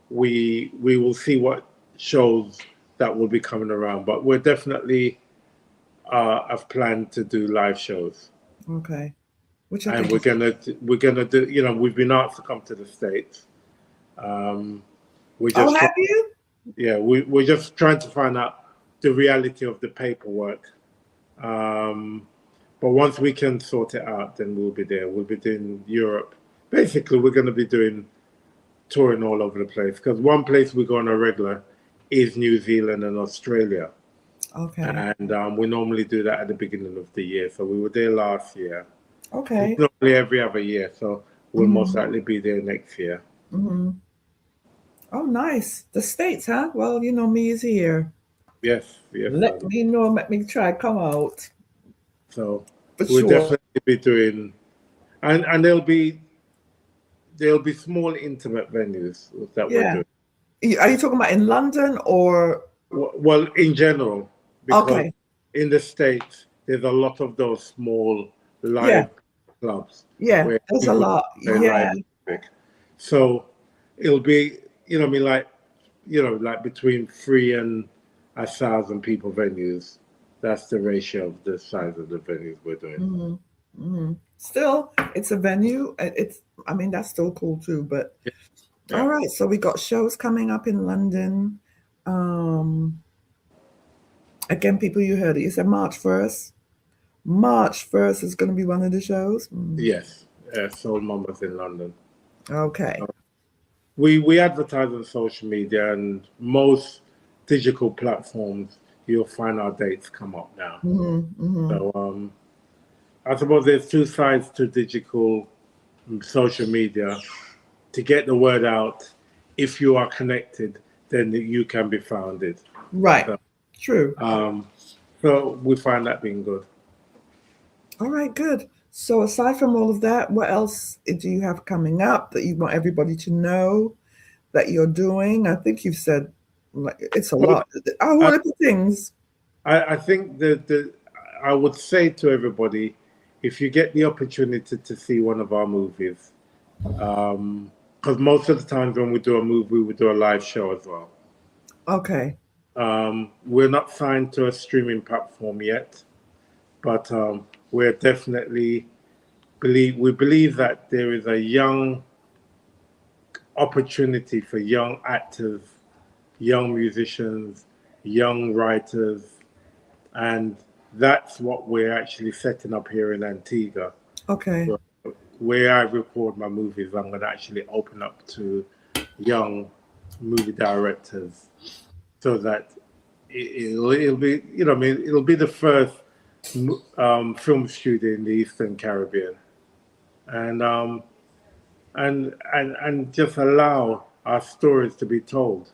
we will see what shows that will be coming around. But we're definitely have planned to do live shows. Okay. Which and we're gonna do. You know, we've been asked to come to the States. We're just have you? Yeah, we're just trying to find out the reality of the paperwork. But once we can sort it out, then we'll be there. We'll be doing Europe. Basically, we're going to be doing touring all over the place, because one place we go on a regular is New Zealand and Australia. Okay. And we normally do that at the beginning of the year. So we were there last year. Okay. It's normally every other year, so we'll most likely be there next year. Oh, nice. The States, huh? Well, you know, me is here. Yes. Let me know. Let me try come out. So For we'll sure. definitely be doing, and there'll be small intimate venues that we're doing. Are you talking about in London or? Well, in general, because Okay. in the States there's a lot of those small live clubs. Yeah, where there's a people lot. play Yeah. live music. So it'll be, you know, like between 3 and 1,000 people venues. That's the ratio of the size of the venues we're doing. Still, it's a venue. I mean, that's still cool too. But Yeah. all right, so we got shows coming up in London. Again, people, you heard it. You said March 1st. March 1st is going to be one of the shows. Yes. Soul Mamas in London. Okay. We advertise on social media and most digital platforms. You'll find our dates come up now. So I suppose there's two sides to digital social media. To get the word out, if you are connected, then you can be founded. Right. True. So we find that being good. All right, good. So aside from all of that, what else do you have coming up that you want everybody to know that you're doing? I think you've said like it's a lot. What are the things? I think that I would say to everybody, if you get the opportunity to see one of our movies, because most of the times when we do a movie, we do a live show as well. Okay. We're not signed to a streaming platform yet, but we're definitely believe that there is a young opportunity for young actors, young musicians, young writers, and that's what we're actually setting up here in Antigua. Okay. Where I record my movies, I'm going to actually open up to young movie directors, so that it'll be, it'll be the first film studio in the Eastern Caribbean, and just allow our stories to be told.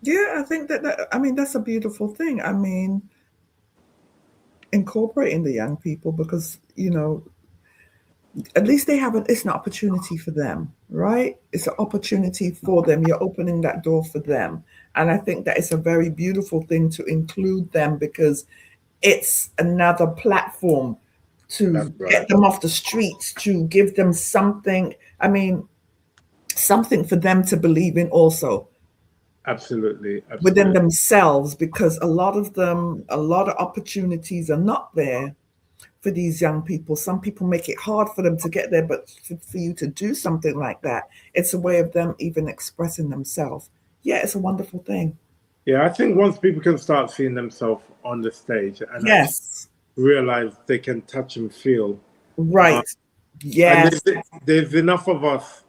Yeah, I think I mean, that's a beautiful thing. I mean, incorporating the young people because, at least it's an opportunity for them, right? It's an opportunity for them. You're opening that door for them. And I think that it's a very beautiful thing to include them because it's another platform to get them off the streets, to give them something. I mean, something for them to believe in also. Absolutely. Within themselves, because a lot of opportunities are not there for these young people. Some people make it hard for them to get there, but for you to do something like that, it's a way of them even expressing themselves. Yeah, it's a wonderful thing. Yeah, I think once people can start seeing themselves on the stage and realize they can touch and feel. Right. Yes. And there's enough of us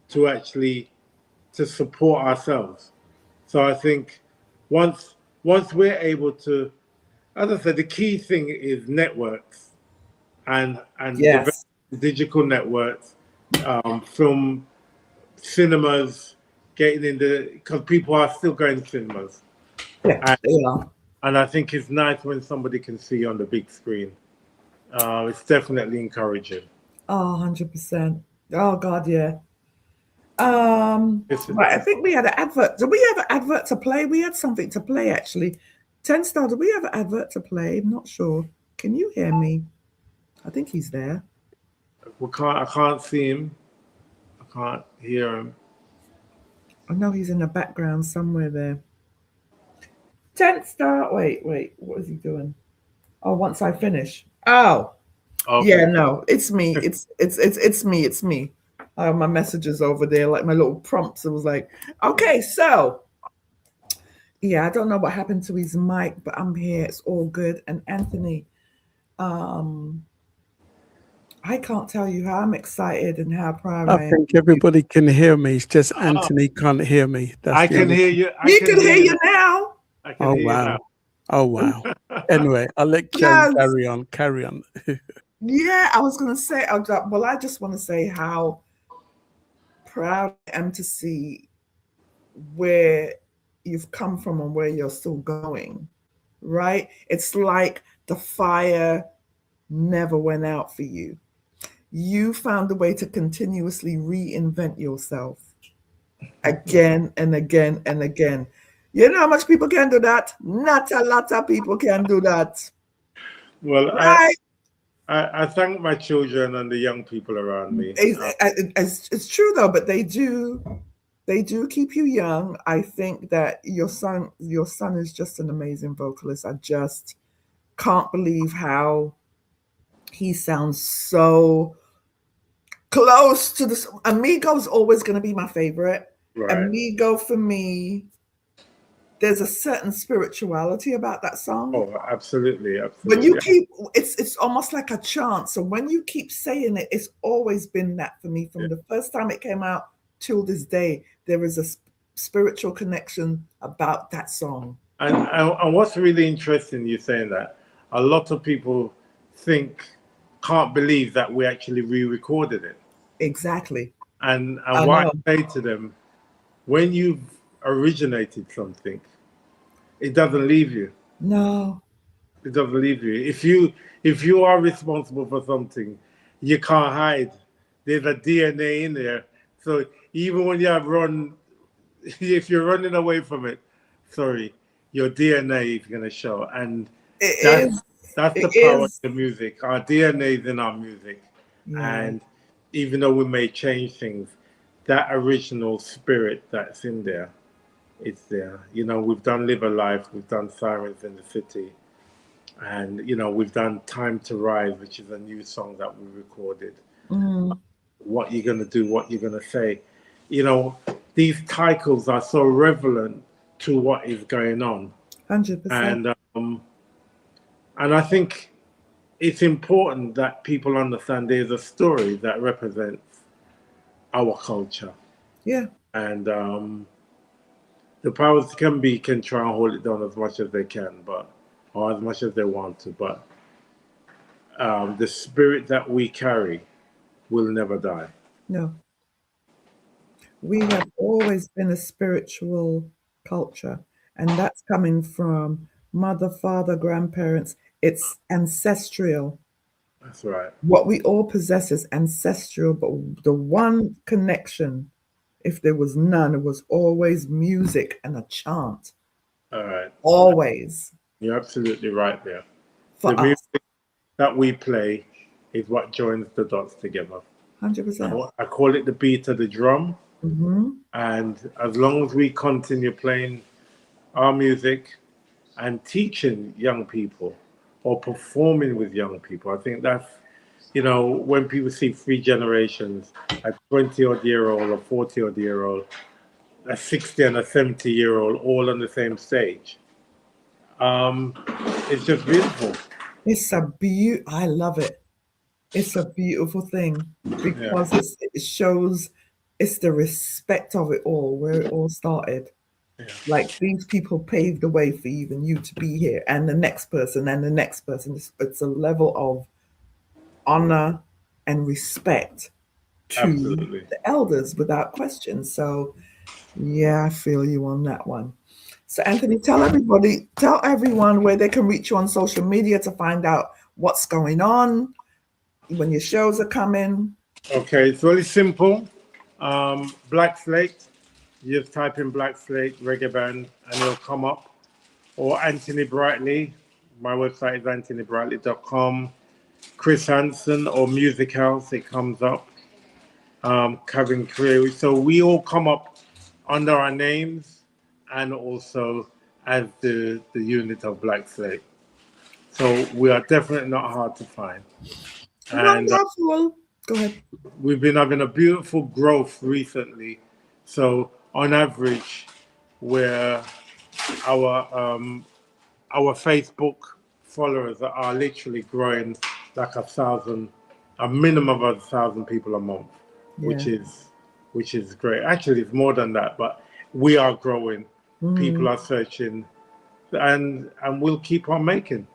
to support ourselves. So I think once we're able to, as I said, the key thing is networks and digital networks, film cinemas, getting into, because people are still going to cinemas. Yeah, and I think it's nice when somebody can see you on the big screen. It's definitely encouraging. Oh, 100%. Oh God, yeah. Right, I think we had an advert. Did we have an advert to play? We had something to play actually. 10 Star, did we have an advert to play? I'm not sure. Can you hear me? I think he's there. I can't see him. I can't hear him. I know he's in the background somewhere there. 10 Star. Wait. What is he doing? Oh, once I finish. Oh. Okay. Yeah, no, it's me. It's me. I have my messages over there, like my little prompts. It was like, okay, so yeah, I don't know what happened to his mic, but I'm here. It's all good. And Anthony, I can't tell you how I'm excited and how proud I am. I think everybody can hear me. It's just Anthony can't hear me. I can hear you. He can hear you now. Oh wow! Oh wow! Anyway, I'll let Ken carry on. Yeah, I was going to say, well, I just want to say how proud I am to see where you've come from and where you're still going, right? It's like the fire never went out for you. You found a way to continuously reinvent yourself again and again and again. You know how much people can do that? Not a lot of people can do that. Well, right? I thank my children and the young people around me. It's true though, but they do keep you young. I think that your son is just an amazing vocalist. I just can't believe how he sounds so close to this. Amigo's always going to be my favorite. Right. Amigo for me, there's a certain spirituality about that song. Oh, absolutely, When you absolutely. keep, it's almost like a chant. So when you keep saying it, it's always been that for me from the first time it came out till this day. There is a spiritual connection about that song. And what's really interesting, you saying that, a lot of people can't believe that we actually re-recorded it. Exactly. And I what know. I say to them, when you've originated something, it doesn't leave you. No. It doesn't leave you. If you are responsible for something, you can't hide. There's a DNA in there. So even when you if you're running away from it, sorry, your DNA is going to show. And that's the power of the music. Our DNA is in our music. Yeah. And even though we may change things, that original spirit that's in there, it's there. You know, we've done Live a Life, we've done Sirens in the City, and, you know, we've done Time to Rise, which is a new song that we recorded. What you're going to do, what you're going to say. You know, these titles are so relevant to what is going on. 100%. And I think it's important that people understand there's a story that represents our culture. Yeah. And the powers can try and hold it down as much as they can, or as much as they want to. But the spirit that we carry will never die. No. We have always been a spiritual culture, and that's coming from mother, father, grandparents. It's ancestral. That's right. What we all possess is ancestral, but the one connection, if there was none, it was always music and a chant. All right. Always. You're absolutely right there. For The us. music that we play is what joins the dots together. 100%. I call it the beat of the drum. Mm-hmm. And as long as we continue playing our music and teaching young people or performing with young people, I think that's, you know, when people see 3 generations, a 20-odd-year-old, a 40-odd-year-old, a 60 and a 70-year-old all on the same stage, it's just beautiful. It's I love it. It's a beautiful thing because it shows it's the respect of it all, where it all started. Yeah. Like these people paved the way for even you to be here, and the next person and the next person. It's a level of honor and respect to Absolutely. the elders without question. So yeah, I feel you on that one. So Anthony, tell everyone where they can reach you on social media to find out what's going on, when your shows are coming. Okay, it's really simple. Black Slate, you just type in Black Slate reggae band and it'll come up. Or Anthony Brightly, my website is anthonybrightly.com. Chris Hansen or Music House, it comes up. Kevin Creary. So we all come up under our names and also as the unit of Black Slate. So we are definitely not hard to find. And Wonderful. Go ahead. we've been having a beautiful growth recently. So on average, where our Facebook followers are literally growing like a minimum of 1,000 people a month, which is great. Actually, it's more than that, but we are growing. People are searching, and we'll keep on making.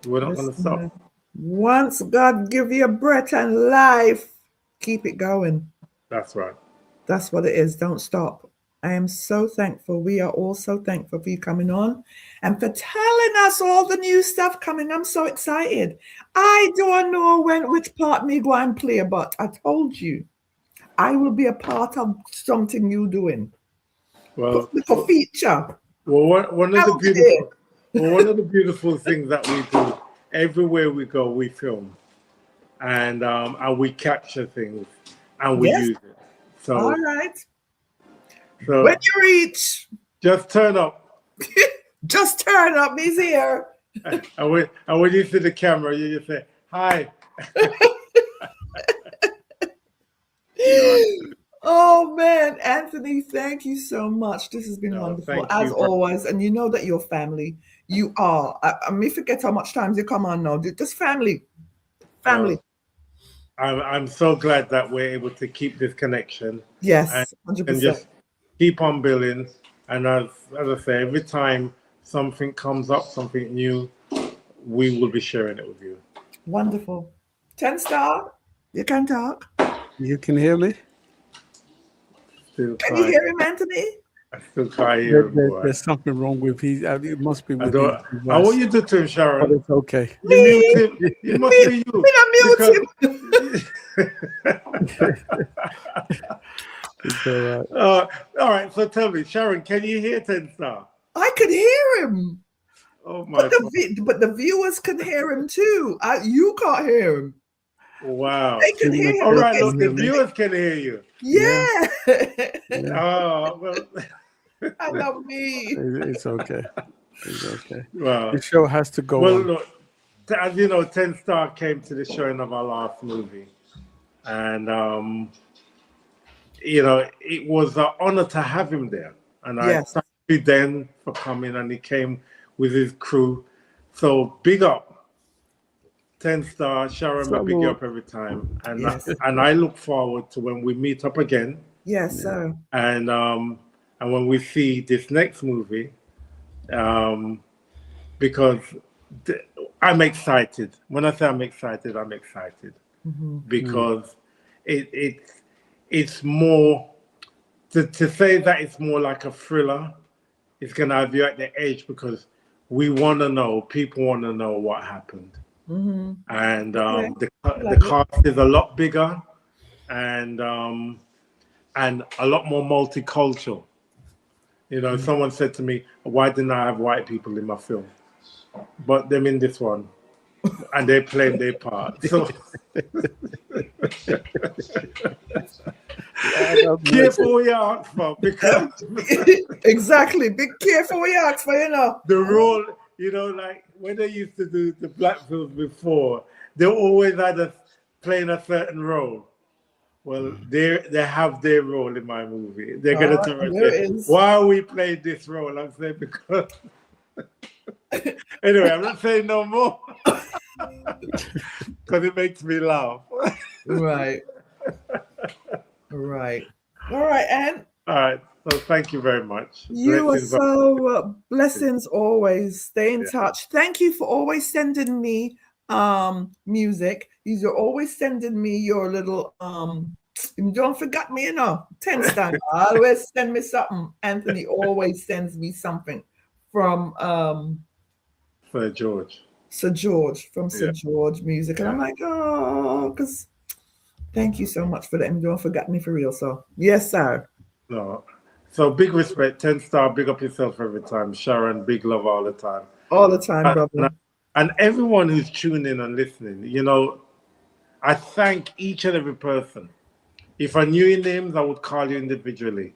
We're not going to stop. Once God give you breath and life, keep it going. That's right. That's what it is. Don't stop. I am so thankful. We are all so thankful for you coming on and for telling us all the new stuff coming. I'm so excited. I don't know which part me go and play, but I told you I will be a part of something you doing. Well, For feature. Well, one of the beautiful things that we do, everywhere we go, we film, and we capture things and we use it. So, all right. So when you reach, just turn up. Just turn up. He's here. And when you see the camera, you just say, Hi. Oh man, Anthony, thank you so much. This has been wonderful thank as you. always. And you know that your family, you are. I may forget how much times you come on now. Just family. I'm so glad that we're able to keep this connection. Yes, and 100%. just keep on building. And as I say, every time something comes up, something new, we will be sharing it with you. Wonderful. 10 Star, you can talk. You can hear me? Still Can you hear him, Anthony? I still can't hear him. There's something wrong with it must be with I device. want you to do him, Sharon. But it's okay. You mute him. It must be you. Me not mute him. It's all right. All right, so tell me, Sharon, can you hear 10 Star? I could hear him. Oh my but the viewers can hear him too. You can't hear him. Wow. They can hear him. All right, look, the viewers can hear you. Yeah. Oh, well. I love me. It's okay. It's okay. Well, the show has to go on. Well, look, as you know, 10 Star came to the showing of our last movie. And, it was an honor to have him there. And I thank you then for coming, and he came with his crew. So big up. 10 Star, Sharon, I big you up every time. And and I look forward to when we meet up again. Yes, sir. And when we see this next movie, because I'm excited. When I say I'm excited, because it's more to say that it's more like a thriller. It's gonna have you at the edge because we want to know. People want to know what happened. Mm-hmm. And the cast is a lot bigger and a lot more multicultural. Someone said to me, why didn't I have white people in my film? But them in this one, and they're playing their part. So careful what you ask for, because exactly, be careful what you ask for, the role, like when they used to do the black films before, they always had us playing a certain role. Well, they have their role in my movie. They're gonna say, why are we playing this role? I'm saying because anyway, I'm not saying no more because it makes me laugh. Right. Right. All right, Anne. All right. So thank you very much. You are so blessings always. Stay in touch. Thank you for always sending me music. You're always sending me your little don't forget me, 10 Star. Always send me something. Anthony always sends me something from Sir George. Sir George music. And I'm like, because thank you so much for that. And don't forget me for real. So yes, sir. No. So big respect, 10 Star, big up yourself every time. Sharon, big love all the time. All the time, brother. And everyone who's tuning in and listening, I thank each and every person. If I knew your names, I would call you individually,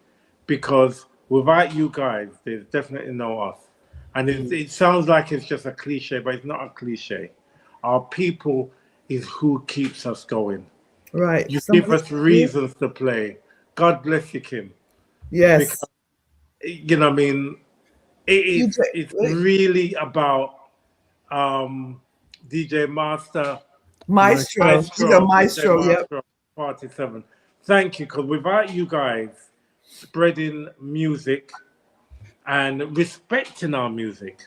because without you guys, there's definitely no us. And it sounds like it's just a cliche, but it's not a cliche. Our people is who keeps us going. Right. You give us reasons to play. God bless you, Kim. Yes. Because, it's really about DJ Maestro. He's a maestro, yep. Party 7. Thank you, because without you guys spreading music and respecting our music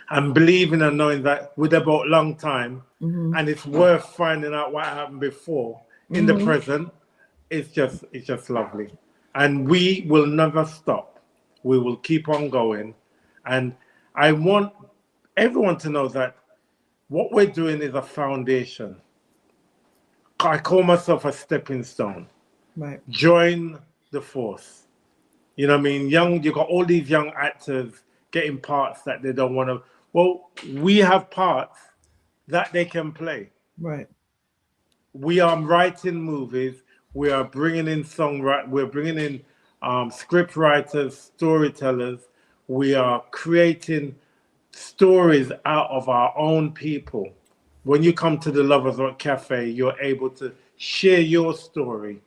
and believing and knowing that we're about long time and it's worth finding out what happened before in the present, it's just lovely. And we will never stop. We will keep on going. And I want everyone to know that what we're doing is a foundation. I call myself a stepping stone. Right. Join the force. You know what I mean? You got all these young actors getting parts that they don't want to. Well, we have parts that they can play. Right. We are writing movies. We are bringing in we're bringing in script writers, storytellers. We are creating stories out of our own people. when you come to the Lovers Rock Cafe, you're able to share your story,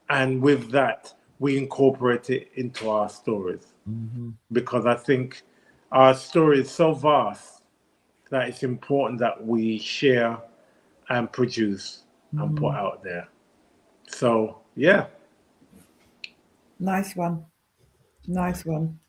and with that, we incorporate it into our stories. Because I think our story is so vast that it's important that we share and produce and put out there. So, yeah. Nice one. Nice one.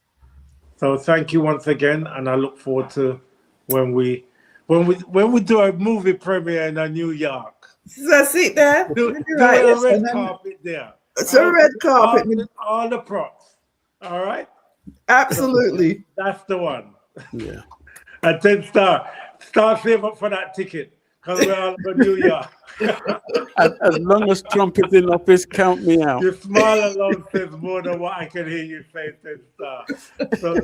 So thank you once again, and I look forward to when we do a movie premiere in New York. So sit there. Do Right, a yes, red and then- carpet there. It's a red carpet. All the props. All right? Absolutely. That's the one. Yeah. And 10 star. Start save up for that ticket, because we're all going to New York. As long as Trump is in office, count me out. Your smile alone says more than what I can hear you say, 10 star. So,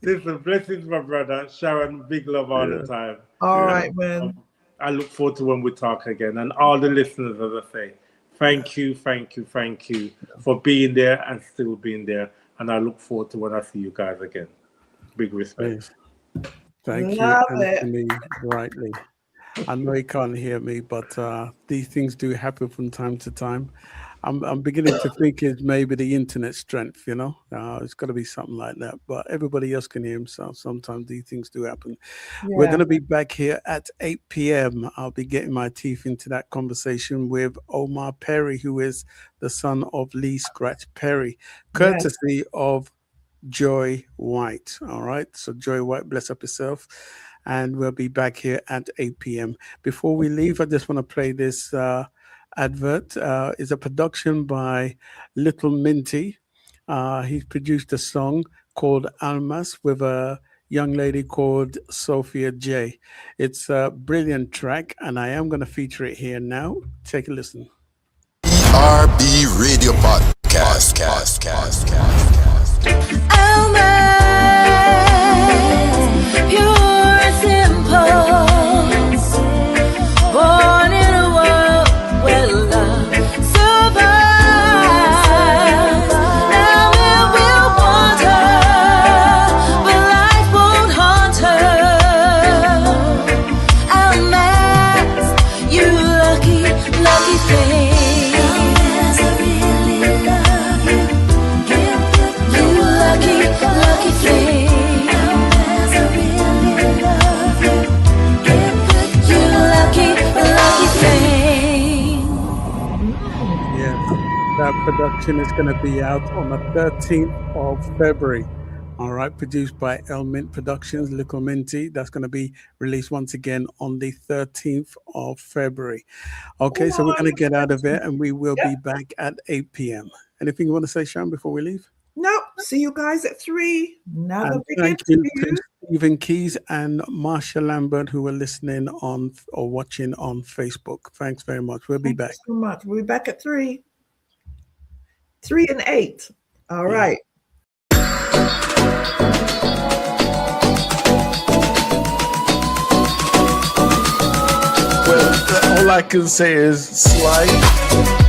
listen, blessings, my brother. Sharon, big love all the time. All right, man. I look forward to when we talk again. And all the listeners, as I say, thank you for being there and still being there. And I look forward to when I see you guys again. Big respect. Thank Love you, it. Anthony Brightly. I know he can't hear me, but these things do happen from time to time. I'm beginning to think it's maybe the internet strength, you know. It's got to be something like that. But everybody else can hear himself. Sometimes these things do happen. We're Yeah. going to be back here at 8 p.m. I'll be getting my teeth into that conversation with Omar Perry, who is the son of Lee Scratch Perry, courtesy of Joy White. All right. So Joy White, bless up yourself. And we'll be back here at 8 p.m. Before we leave, I just want to play this advert. It's a production by Little Minty. He's produced a song called Almas with a young lady called Sophia J. It's a brilliant track, and I am going to feature it here now. Take a listen. RB Radio Podcast. Pure and simple, born in a world where love survives. Now it will want her, but life won't haunt her. Almas, you lucky, lucky thing. Almas, I really love you. You lucky, lucky thing. That production is going to be out on the 13th of February. All right, produced by El Mint Productions, Little Minty. That's going to be released once again on the 13th of February. Okay, so we're going to get out of it, and we will be back at 8 p.m. Anything you want to say, Sharon, before we leave? Nope. See you guys at 3. Another And big thank you interview. to Stephen Keys and Marsha Lambert, who are listening on or watching on Facebook. Thanks very much. We'll be Thank back. you so much. We'll be back at 3. 3 and 8. All right. Well, all I can say is Slate.